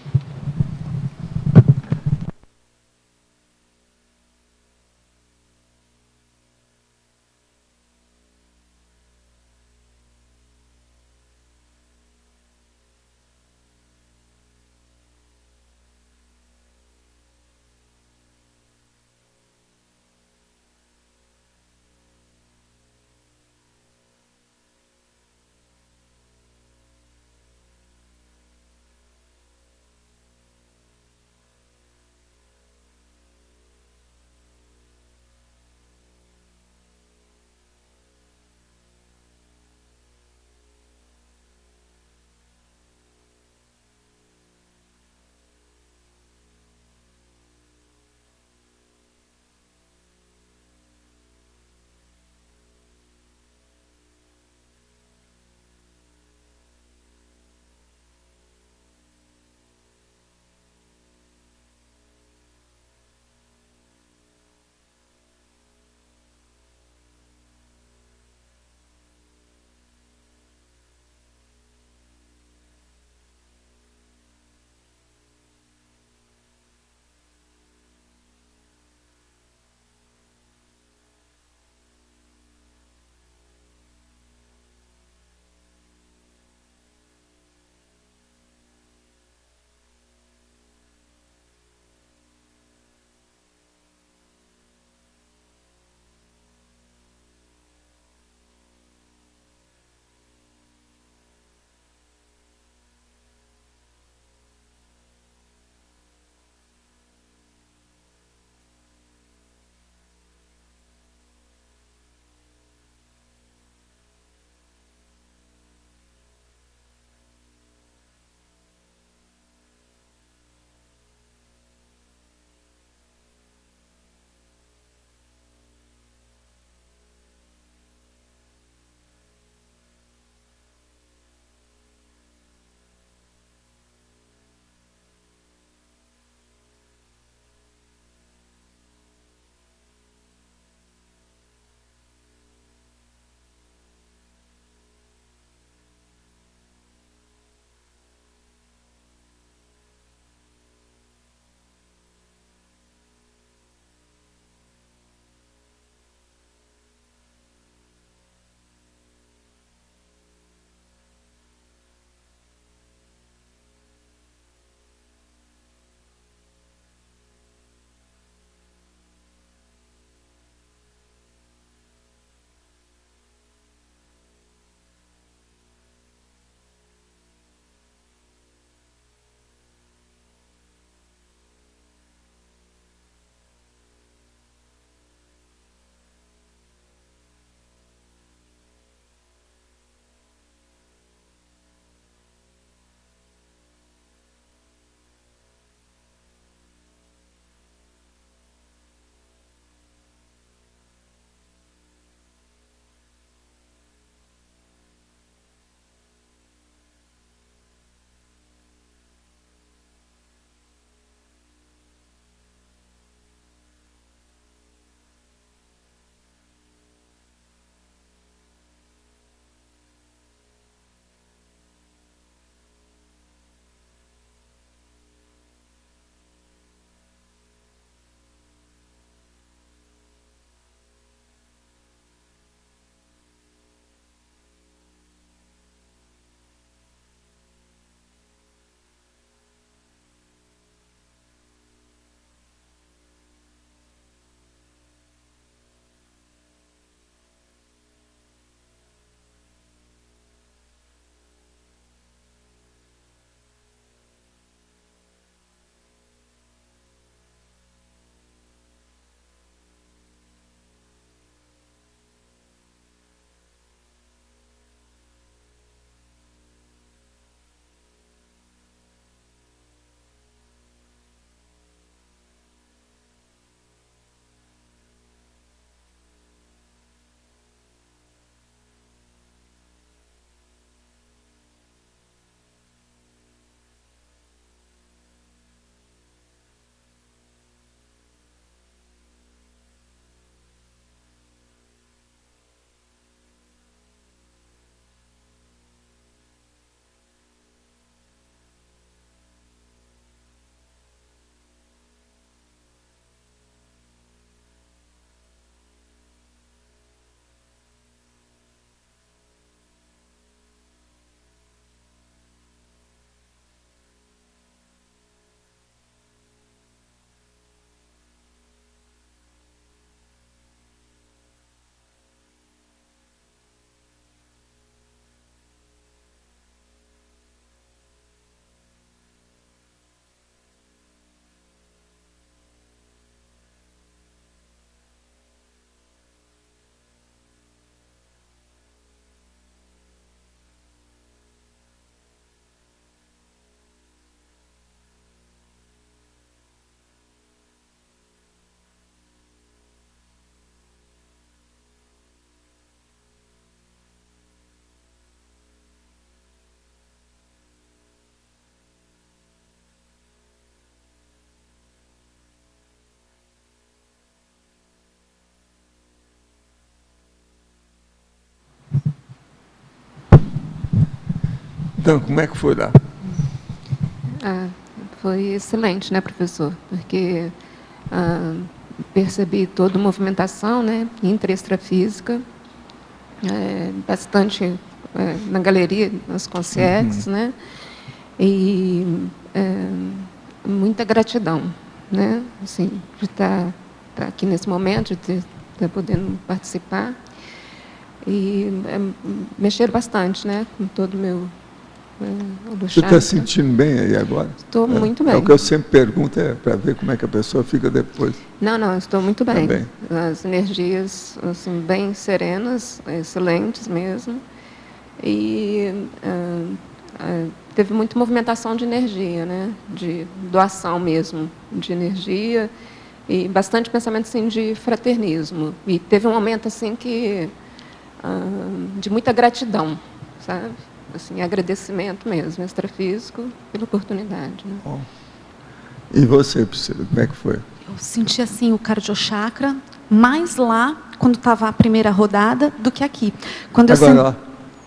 Então, como é que foi lá? Foi excelente, né, professor? Porque percebi toda a movimentação, né, intra-extrafísica, bastante na galeria, nas concierges, né, e muita gratidão, né, assim, de estar aqui nesse momento, de estar podendo participar, e mexer bastante, né, com todo o meu Você está sentindo bem aí agora? Estou muito bem. O que eu sempre pergunto para ver como é que a pessoa fica depois. Não, estou muito bem. Tá bem. As energias, assim, bem serenas, excelentes mesmo. E teve muita movimentação de energia, né? De doação mesmo, de energia, e bastante pensamento, assim, de fraternismo. E teve um momento, assim, de muita gratidão, sabe? Assim, agradecimento mesmo, extrafísico, pela oportunidade. Né? Bom. E você, Priscila, como é que foi? Eu senti assim o cardiochakra mais lá, quando estava a primeira rodada, do que aqui. Quando agora,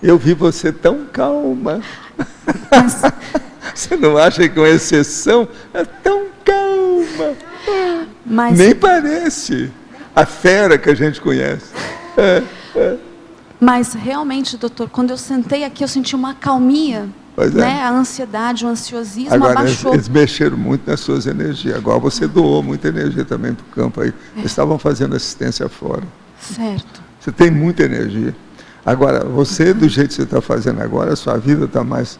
eu vi você tão calma. Mas... Você não acha que, com exceção, é tão calma? Mas... Nem parece a fera que a gente conhece. Mas, realmente, doutor, quando eu sentei aqui, eu senti uma calmia, né? A ansiedade, o ansiosismo agora, abaixou. Eles mexeram muito nas suas energias. Agora, você doou muita energia também para o campo aí. Eles estavam fazendo assistência fora. Certo. Você tem muita energia. Agora, você, do jeito que você está fazendo agora, a sua vida está mais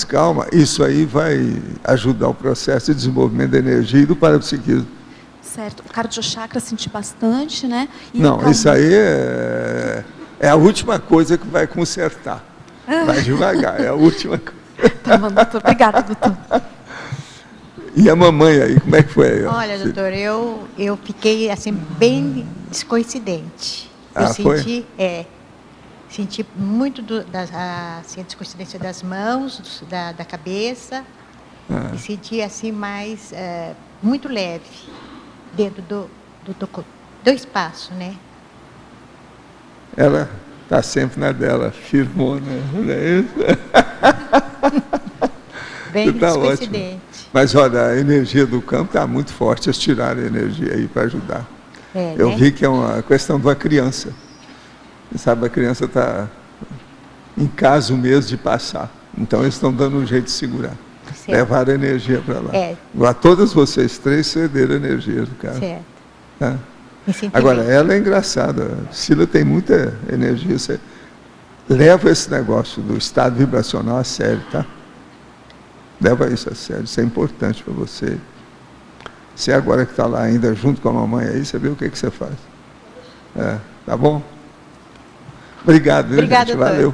calma. Isso aí vai ajudar o processo de desenvolvimento da energia e do parapsiquismo. Certo. O cardiochakra senti bastante, né? E não, isso aí é a última coisa que vai consertar. Vai devagar, é a última coisa. Tá bom, doutor. Obrigada, doutor. E a mamãe aí, como é que foi? Olha, doutor, eu fiquei assim bem descoincidente. Eu senti, senti muito assim, a descoincidência das mãos, da cabeça, e senti assim mais, muito leve, dentro do espaço, né? Ela está sempre na dela, firmona, não é isso? Bem descoincidente. Mas olha, a energia do campo está muito forte, eles tiraram a energia aí para ajudar. Eu vi que é uma questão de uma criança. Você sabe, a criança está em caso mesmo de passar. Então eles estão dando um jeito de segurar. Certo. Levaram a energia para lá. Agora, todas vocês três cederam a energia do cara. Certo. Tá? Agora, ela é engraçada. A Priscila tem muita energia. Você leva esse negócio do estado vibracional a sério, tá? Leva isso a sério. Isso é importante para você. Você agora que está lá ainda junto com a mamãe aí, você vê o que você faz. Tá bom? Obrigado, viu, Obrigada, gente? Valeu.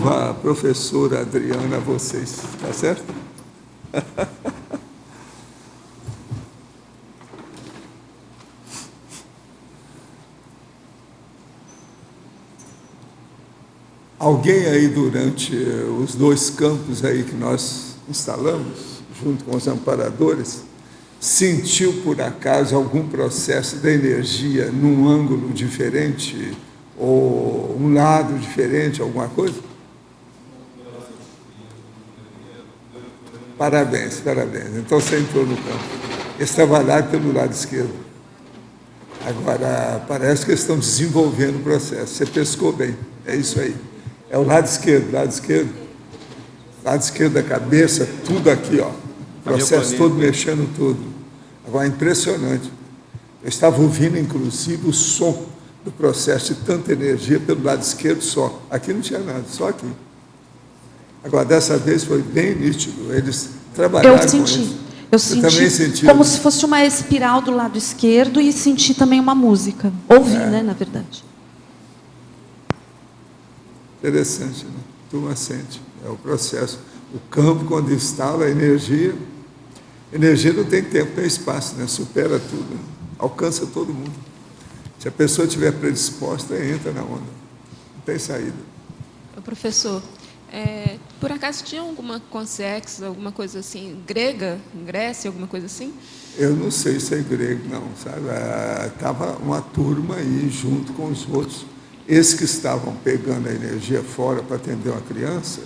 A professora Adriana a vocês, tá certo? Alguém aí durante os 2 campos aí que nós instalamos, junto com os amparadores, sentiu por acaso algum processo da energia num ângulo diferente ou um lado diferente, alguma coisa? Parabéns, parabéns. Então você entrou no campo. Eles trabalharam pelo lado esquerdo. Agora, parece que eles estão desenvolvendo o processo. Você pescou bem. É isso aí. É o lado esquerdo, lado esquerdo. Lado esquerdo da cabeça, tudo aqui, ó. O processo todo mexendo tudo. Agora, é impressionante. Eu estava ouvindo, inclusive, o som do processo de tanta energia pelo lado esquerdo só. Aqui não tinha nada, só aqui. Agora, dessa vez foi bem nítido. Eles trabalharam com isso. Eu senti como se fosse uma espiral do lado esquerdo e senti também uma música. Ouvi, né, na verdade. Interessante, né? Turma sente. É o processo. O campo, quando instala a energia não tem tempo, tem espaço, né? Supera tudo, né? Alcança todo mundo. Se a pessoa estiver predisposta, entra na onda. Não tem saída. Professor, por acaso tinha alguma consex, alguma coisa assim, grega, em Grécia, alguma coisa assim? Eu não sei se é grego, não, sabe? Estava uma turma aí junto com os outros. Esses que estavam pegando a energia fora para atender uma criança,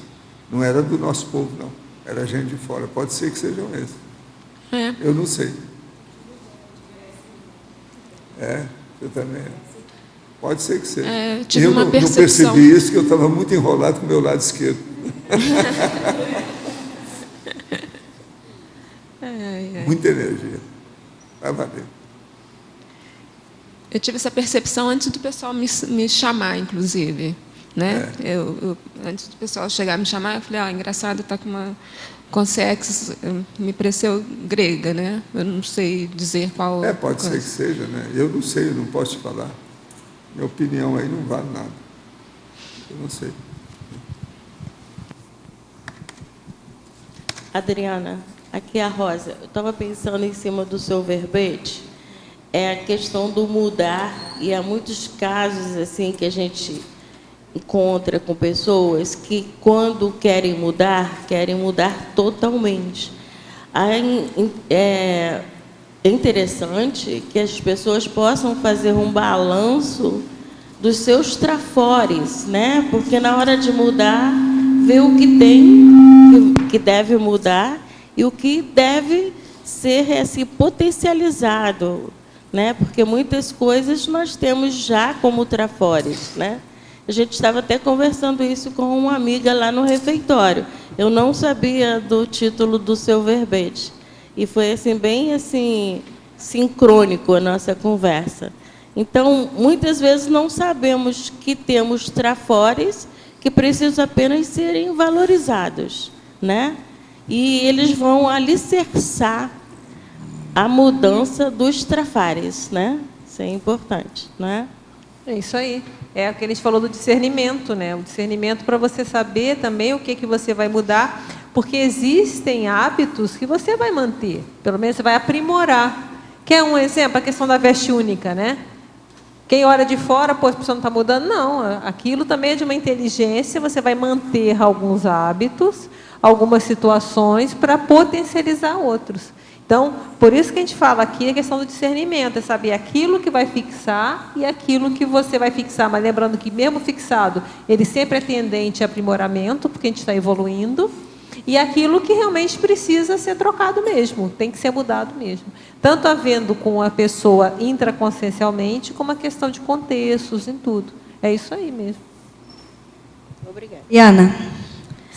não era do nosso povo, não. Era gente de fora. Pode ser que sejam esses. Eu não sei. Você também. Pode ser que seja. Eu não percebi isso, que eu estava muito enrolado com o meu lado esquerdo. Muita energia. Vai valer. Eu tive essa percepção antes do pessoal me chamar, inclusive. Né? Antes do pessoal chegar a me chamar, eu falei, engraçado, está com uma consex, me pareceu grega, né? Eu não sei dizer qual... Pode ser que seja, né? Eu não sei, eu não posso te falar. Minha opinião aí não vale nada. Eu não sei. Adriana, aqui é a Rosa. Eu estava pensando em cima do seu verbete, a questão do mudar, e há muitos casos assim que a gente encontra com pessoas que, quando querem mudar totalmente. É interessante que as pessoas possam fazer um balanço dos seus trafores, né? Porque na hora de mudar, ver o que tem, que deve mudar, e o que deve ser assim, potencializado, né? Porque muitas coisas nós temos já como trafores, né? A gente estava até conversando isso com uma amiga lá no refeitório. Eu não sabia do título do seu verbete. E foi assim, bem assim, sincrônico a nossa conversa. Então, muitas vezes não sabemos que temos trafores que precisam apenas serem valorizados, né? E eles vão alicerçar a mudança dos trafares, né? Isso é importante, né? É isso aí. É o que a gente falou do discernimento, né? O discernimento para você saber também o que você vai mudar, porque existem hábitos que você vai manter, pelo menos você vai aprimorar. Quer um exemplo? A questão da veste única, né? Quem olha de fora, pô, a pessoa não está mudando? Não, aquilo também é de uma inteligência, você vai manter alguns hábitos, algumas situações para potencializar outros. Então, por isso que a gente fala aqui a questão do discernimento, é saber aquilo que vai fixar e aquilo que você vai fixar. Mas lembrando que mesmo fixado, ele sempre é tendente a aprimoramento, porque a gente está evoluindo, e aquilo que realmente precisa ser trocado mesmo, tem que ser mudado mesmo. Tanto havendo com a pessoa intraconsciencialmente, como a questão de contextos em tudo. É isso aí mesmo. Obrigada. Iana,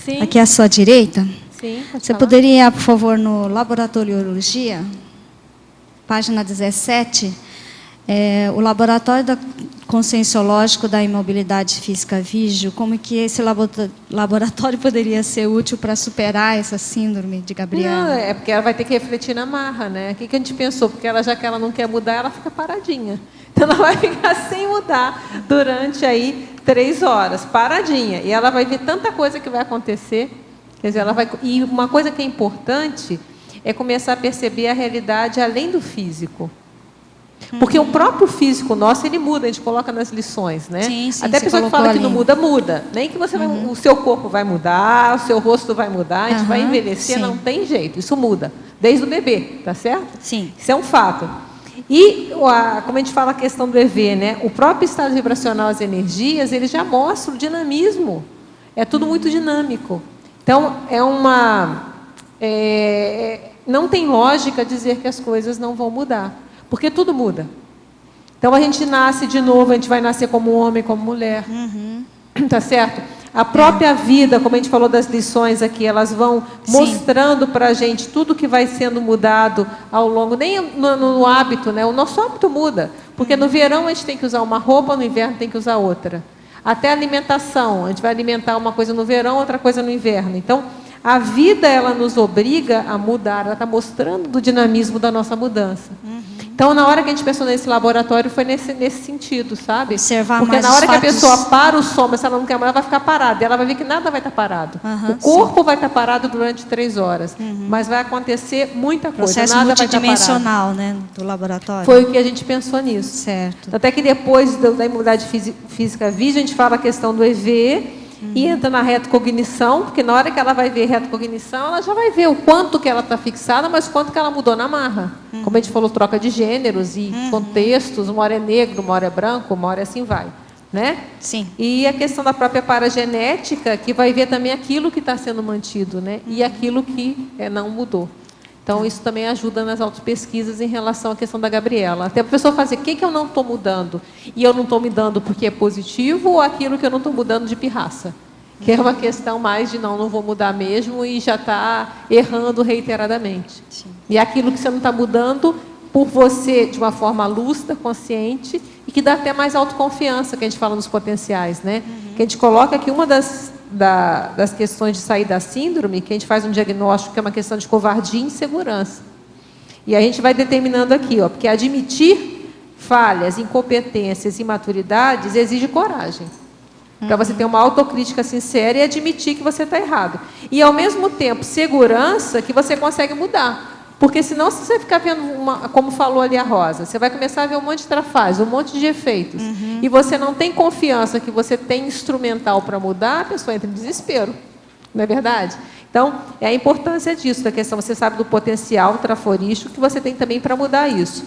Sim. Aqui à sua direita. Sim, você poderia, por favor, no Laboratoriologia, página 17, o Laboratório Conscienciológico da Imobilidade Física Vígio, como que esse laboratório poderia ser útil para superar essa síndrome de Gabriela? Não, é porque ela vai ter que refletir na marra, né? O que a gente pensou? Porque ela, já que ela não quer mudar, ela fica paradinha. Então, ela vai ficar sem mudar durante aí 3 horas, paradinha. E ela vai ver tanta coisa que vai acontecer. Quer dizer, ela vai... E uma coisa que é importante é começar a perceber a realidade além do físico. Porque o próprio físico nosso, ele muda, a gente coloca nas lições, né? Sim, até a pessoa que fala que não muda, muda. Nem que você o seu corpo vai mudar, o seu rosto vai mudar, a gente vai envelhecer, não tem jeito, isso muda. Desde o bebê, tá certo? Sim. Isso é um fato. E, como a gente fala a questão do EV, né? O próprio estado vibracional, as energias, ele já mostra o dinamismo. É tudo muito dinâmico. Então, não tem lógica dizer que as coisas não vão mudar. Porque tudo muda. Então, a gente nasce de novo, a gente vai nascer como homem, como mulher. Tá certo? A própria vida, como a gente falou das lições aqui, elas vão mostrando para a gente tudo que vai sendo mudado ao longo, nem no hábito, né? O nosso hábito muda. Porque no verão a gente tem que usar uma roupa, no inverno tem que usar outra. Até a alimentação, a gente vai alimentar uma coisa no verão, outra coisa no inverno. Então, a vida, ela nos obriga a mudar, ela está mostrando o dinamismo da nossa mudança. Então, na hora que a gente pensou nesse laboratório, foi nesse sentido, sabe? Observar Porque mais na hora os que a fatos. pessoa para o som, mas se ela não quer mais, ela vai ficar parada. Ela vai ver que nada vai estar parado. O corpo vai estar parado durante 3 horas. Mas vai acontecer muita coisa. Processo Nada vai estar parado. multidimensional, né, do laboratório. Foi o que a gente pensou nisso. Certo. Até que depois da imunidade física vídeo, a gente fala a questão do EV e entra na retocognição, porque na hora que ela vai ver retocognição, ela já vai ver o quanto que ela está fixada, mas quanto que ela mudou na marra. Como a gente falou, troca de gêneros e contextos, uma hora é negro, uma hora é branco, uma hora assim vai. Né? Sim. E a questão da própria paragenética, que vai ver também aquilo que está sendo mantido, né? E aquilo que não mudou. Então, isso também ajuda nas autopesquisas em relação à questão da Gabriela. Até a pessoa fazer, o que eu não estou mudando? E eu não estou mudando porque é positivo ou aquilo que eu não estou mudando de pirraça? Que é uma questão mais de não vou mudar mesmo e já está errando reiteradamente. Sim. E aquilo que você não está mudando por você, de uma forma lúcida, consciente, e que dá até mais autoconfiança, que a gente fala nos potenciais, né? Que a gente coloca aqui uma das questões de sair da síndrome, que a gente faz um diagnóstico que é uma questão de covardia e insegurança. E a gente vai determinando aqui, porque admitir falhas, incompetências e imaturidades exige coragem. Para você ter uma autocrítica sincera e admitir que você está errado. E, ao mesmo tempo, segurança que você consegue mudar. Porque, senão, se você ficar vendo, como falou ali a Rosa, você vai começar a ver um monte de trafalhos, um monte de efeitos. E você não tem confiança que você tem instrumental para mudar, a pessoa entra em desespero. Não é verdade? Então, é a importância disso, da questão, você sabe do potencial traforístico que você tem também para mudar isso.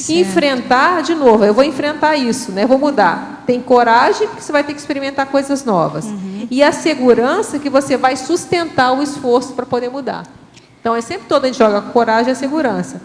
E enfrentar, de novo, eu vou enfrentar isso, né? Eu vou mudar. Tem coragem, porque você vai ter que experimentar coisas novas. E a segurança que você vai sustentar o esforço para poder mudar. Então, é sempre todo a gente joga coragem e a segurança.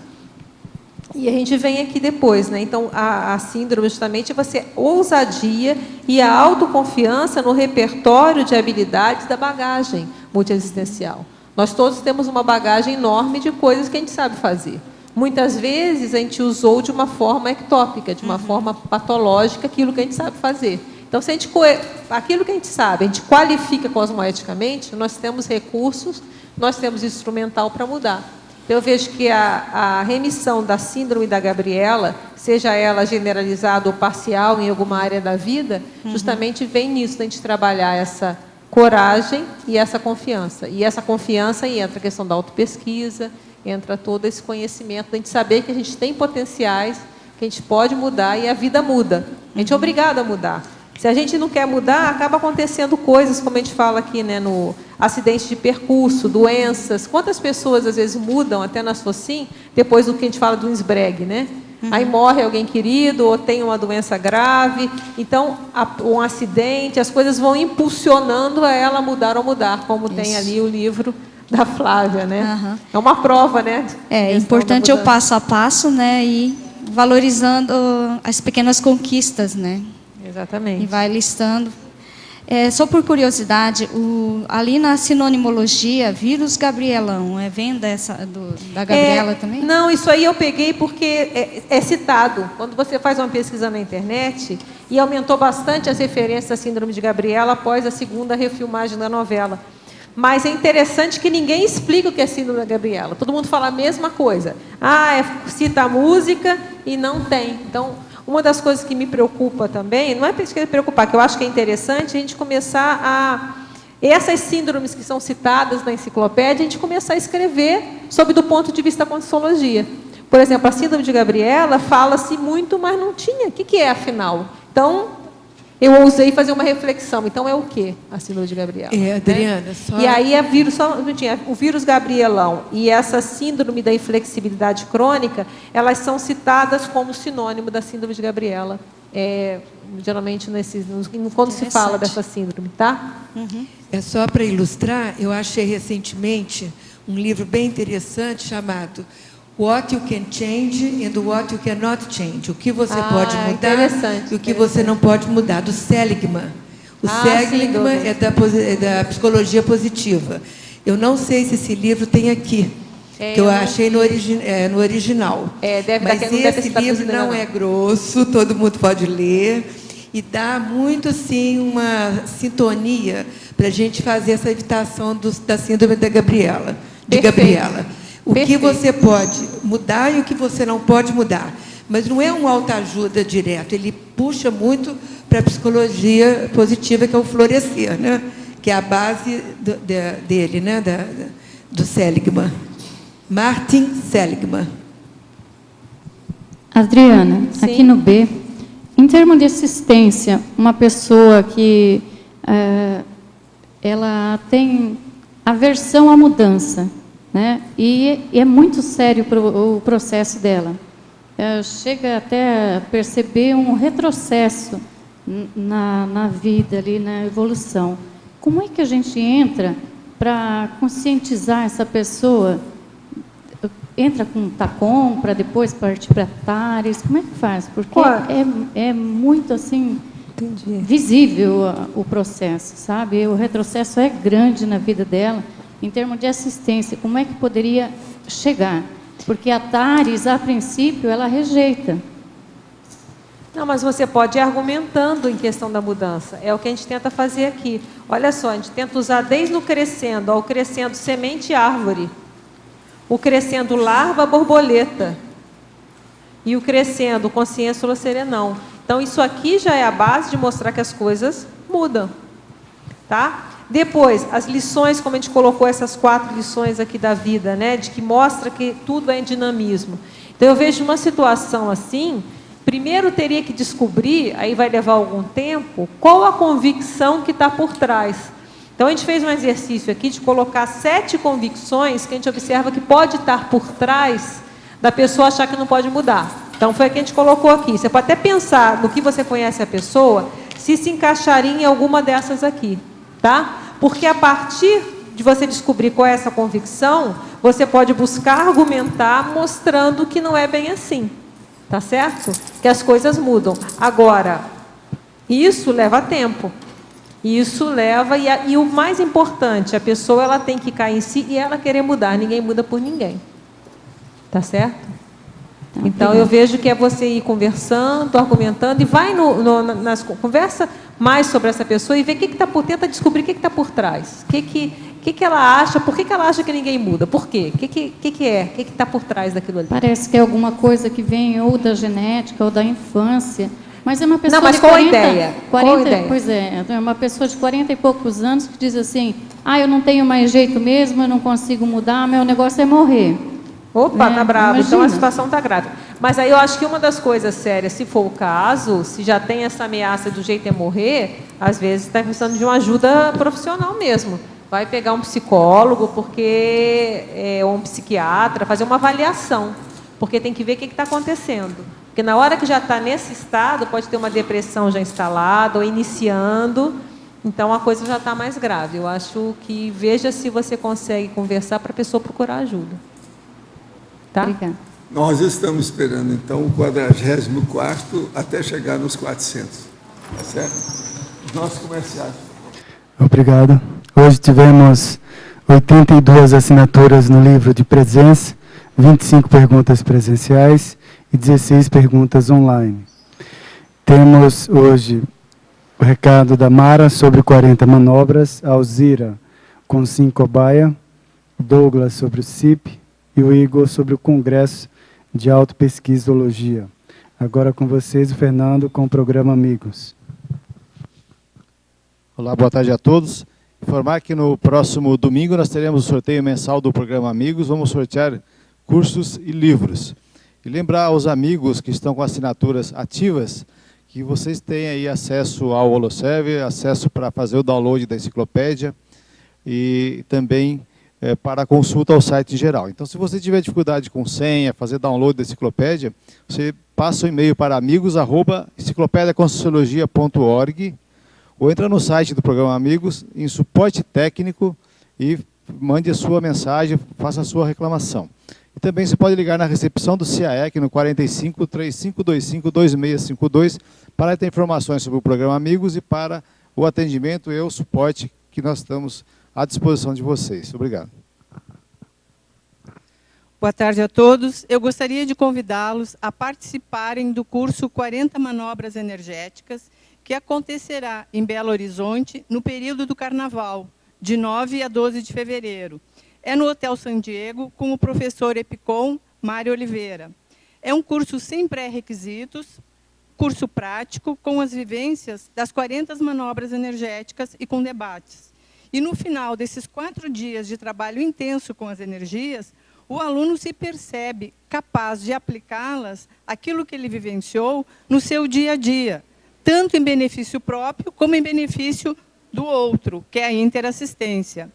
E a gente vem aqui depois, né? Então, a síndrome, justamente, é você ousadia e a autoconfiança no repertório de habilidades da bagagem multiexistencial. Nós todos temos uma bagagem enorme de coisas que a gente sabe fazer. Muitas vezes, a gente usou de uma forma ectópica, de uma forma patológica, aquilo que a gente sabe fazer. Então, se a gente, aquilo que a gente sabe, a gente qualifica cosmoeticamente, nós temos recursos, nós temos instrumental para mudar. Então, eu vejo que a remissão da síndrome da Gabriela, seja ela generalizada ou parcial em alguma área da vida, justamente vem nisso, da gente trabalhar essa coragem e essa confiança. E essa confiança entra a questão da autopesquisa, entra todo esse conhecimento, da gente saber que a gente tem potenciais, que a gente pode mudar e a vida muda. A gente é obrigado a mudar. Se a gente não quer mudar, acaba acontecendo coisas, como a gente fala aqui, né, no acidente de percurso, doenças. Quantas pessoas, às vezes, mudam, até na SOCIM, depois do que a gente fala do Insbreg, né? Aí morre alguém querido, ou tem uma doença grave. Então, um acidente, as coisas vão impulsionando a ela mudar ou mudar, como tem ali o livro da Flávia, né? É uma prova, né? É importante o passo a passo, né? E valorizando as pequenas conquistas, né? Exatamente. E vai listando. Só por curiosidade, ali na sinonimologia, vírus gabrielão, vem da Gabriela também? Não, isso aí eu peguei porque é citado. Quando você faz uma pesquisa na internet, e aumentou bastante as referências à síndrome de Gabriela após a segunda refilmagem da novela. Mas é interessante que ninguém explica o que é síndrome da Gabriela. Todo mundo fala a mesma coisa. Cita a música e não tem. Então, uma das coisas que me preocupa também, não é preocupar, que eu acho que é interessante a gente começar essas síndromes que são citadas na enciclopédia, a gente começar a escrever sobre do ponto de vista da conscienciologia. Por exemplo, a síndrome de Gabriela fala-se muito, mas não tinha. O que é, afinal? Então, eu ousei fazer uma reflexão. Então, é o quê a síndrome de Gabriela? Adriana, né? só... E aí, o vírus gabrielão e essa síndrome da inflexibilidade crônica, elas são citadas como sinônimo da síndrome de Gabriela. Geralmente, quando se fala dessa síndrome, tá? É só para ilustrar, eu achei recentemente um livro bem interessante chamado What You Can Change and What You Cannot Change. O que você pode mudar e o que você não pode mudar, do Seligman. O Seligman é da psicologia positiva. Eu não sei se esse livro tem aqui, que eu achei no original. Mas esse livro não é grosso, todo mundo pode ler. E dá muito, sim, uma sintonia para a gente fazer essa evitação da síndrome da Gabriela. O que você pode mudar e o que você não pode mudar. Mas não é um autoajuda direto, ele puxa muito para a psicologia positiva, que é o florescer, né? Que é a base dele, né? Do Seligman. Martin Seligman. Adriana, aqui no B, em termos de assistência, uma pessoa que ela tem aversão à mudança, né? E é muito sério o processo dela. Chega até a perceber um retrocesso na vida, ali, na evolução. Como é que a gente entra para conscientizar essa pessoa? Entra com TACOM para depois partir para TARES? Como é que faz? Porque é muito assim visível o processo, sabe? O retrocesso é grande na vida dela. Em termos de assistência, como é que poderia chegar? Porque a TARES, a princípio, ela rejeita. Não, mas você pode ir argumentando em questão da mudança. É o que a gente tenta fazer aqui. Olha só, a gente tenta usar desde o crescendo, ao crescendo semente árvore, o crescendo larva borboleta e o crescendo consciência serenão. Então, isso aqui já é a base de mostrar que as coisas mudam. Tá? Depois, as lições, como a gente colocou essas 4 lições aqui da vida, né, de que mostra que tudo é dinamismo. Então, eu vejo uma situação assim, primeiro teria que descobrir, aí vai levar algum tempo, qual a convicção que está por trás. Então, a gente fez um exercício aqui de colocar 7 convicções que a gente observa que pode estar por trás da pessoa achar que não pode mudar. Então, foi o que a gente colocou aqui. Você pode até pensar no que você conhece a pessoa, se encaixaria em alguma dessas aqui. Tá? Porque a partir de você descobrir qual é essa convicção, você pode buscar argumentar mostrando que não é bem assim. Tá certo? Que as coisas mudam. Agora, isso leva tempo. Isso leva, e o mais importante, a pessoa ela tem que cair em si e ela querer mudar. Ninguém muda por ninguém. Tá certo? Então, eu vejo que é você ir conversando, argumentando, e vai nas conversa mais sobre essa pessoa e ver tenta descobrir o que está por trás. O que ela acha, por que ela acha que ninguém muda? Por quê? O que está por trás daquilo ali? Parece que é alguma coisa que vem ou da genética ou da infância. Mas é uma pessoa mas de qual 40, a ideia? 40, Qual a ideia? Pois é uma pessoa de 40 e poucos anos que diz assim, eu não tenho mais jeito mesmo, eu não consigo mudar, meu negócio é morrer. Opa, tá bravo. Imagina. Então a situação tá grave. Mas aí eu acho que uma das coisas sérias, se for o caso, se já tem essa ameaça do jeito é morrer, às vezes está precisando de uma ajuda profissional mesmo. Vai pegar um psicólogo, ou um psiquiatra, fazer uma avaliação, porque tem que ver o que está acontecendo. Porque na hora que já está nesse estado, pode ter uma depressão já instalada ou iniciando, então a coisa já está mais grave. Eu acho que veja se você consegue conversar para a pessoa procurar ajuda. Tá? Obrigada. Nós estamos esperando, então, o 44º até chegar nos 400. Tá certo? Os nossos comerciais. Obrigado. Hoje tivemos 82 assinaturas no livro de presença, 25 perguntas presenciais e 16 perguntas online. Temos hoje o recado da Mara sobre 40 manobras, a Alzira com 5 cobaia, Douglas sobre o CIP, e o Igor sobre o Congresso de Autopesquisologia. Agora com vocês o Fernando com o programa Amigos. Olá, boa tarde a todos. Informar que no próximo domingo nós teremos o sorteio mensal do programa Amigos. Vamos sortear cursos e livros. E lembrar aos amigos que estão com assinaturas ativas que vocês têm aí acesso ao Holoserve, acesso para fazer o download da enciclopédia e também para a consulta ao site em geral. Então, se você tiver dificuldade com senha, fazer download da enciclopédia, você passa o e-mail para amigos@enciclopediaconscienciologia.org ou entra no site do programa Amigos, em suporte técnico, e mande a sua mensagem, faça a sua reclamação. E também você pode ligar na recepção do CAEC no 45 3525 2652 para ter informações sobre o programa Amigos e para o atendimento e o suporte que nós estamos à disposição de vocês. Obrigado. Boa tarde a todos. Eu gostaria de convidá-los a participarem do curso 40 Manobras Energéticas, que acontecerá em Belo Horizonte no período do Carnaval, de 9 a 12 de fevereiro. É no Hotel San Diego, com o professor Epicom, Mário Oliveira. É um curso sem pré-requisitos, curso prático, com as vivências das 40 manobras energéticas e com debates. E no final desses 4 dias de trabalho intenso com as energias, o aluno se percebe capaz de aplicá-las, aquilo que ele vivenciou, no seu dia a dia, tanto em benefício próprio como em benefício do outro, que é a interassistência.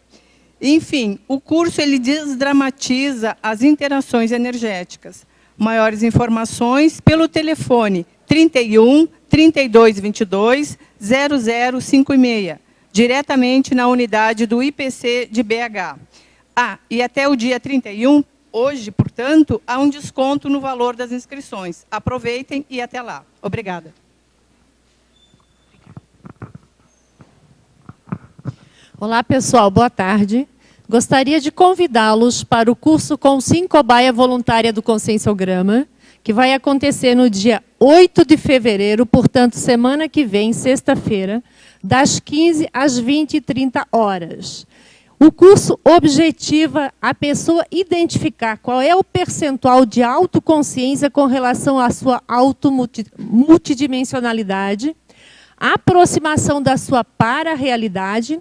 Enfim, o curso ele desdramatiza as interações energéticas. Maiores informações pelo telefone 31 32 22 0056, diretamente na unidade do IPC de BH. E até o dia 31, hoje, portanto, há um desconto no valor das inscrições. Aproveitem e até lá. Obrigada. Olá, pessoal. Boa tarde. Gostaria de convidá-los para o curso com Cobaia Voluntária do Conscienciograma, que vai acontecer no dia 8 de fevereiro, portanto, semana que vem, sexta-feira, das 15 às 20h30. O curso objetiva a pessoa identificar qual é o percentual de autoconsciência com relação à sua multidimensionalidade, a aproximação da sua para-realidade,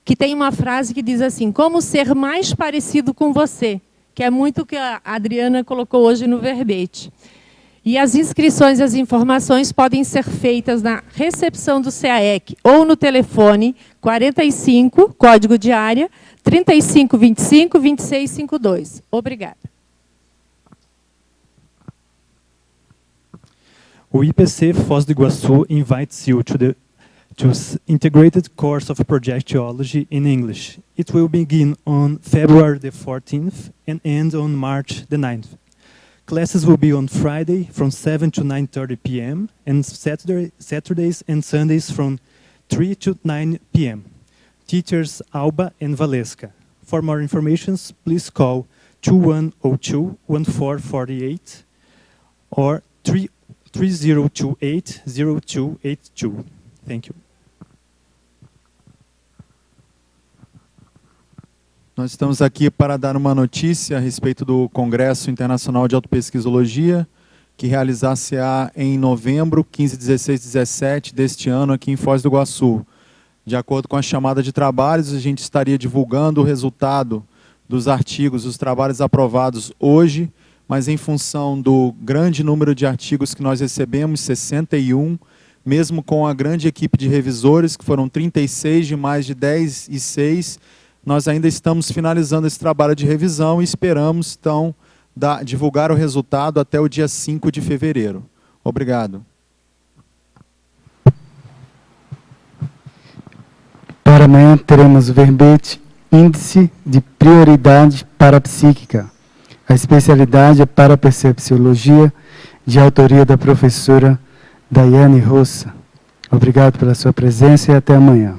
que tem uma frase que diz assim, como ser mais parecido com você, que é muito o que a Adriana colocou hoje no verbete. E as inscrições e as informações podem ser feitas na recepção do CAEC ou no telefone 45, código de área, 3525-2652. Obrigada. O IPC Foz do Iguaçu invites you to the integrated course of projectology in English. It will begin on February the 14th and end on March the 9th. Classes will be on Friday from 7 to 9:30 p.m. and Saturdays and Sundays from 3 to 9 p.m. Teachers Alba and Valesca. For more information, please call 2102-1448 or 3028-0282. Thank you. Nós estamos aqui para dar uma notícia a respeito do Congresso Internacional de Autopesquisologia, que realizar-se-á em novembro, 15, 16 e 17 deste ano, aqui em Foz do Iguaçu. De acordo com a chamada de trabalhos, a gente estaria divulgando o resultado dos artigos, os trabalhos aprovados hoje, mas em função do grande número de artigos que nós recebemos, 61, mesmo com a grande equipe de revisores, que foram 36 de mais de 10 e 6, nós ainda estamos finalizando esse trabalho de revisão e esperamos, então, divulgar o resultado até o dia 5 de fevereiro. Obrigado. Para amanhã teremos o verbete Índice de Prioridade Parapsíquica. A especialidade é Parapercepciologia, de autoria da professora Daiane Roça. Obrigado pela sua presença e até amanhã.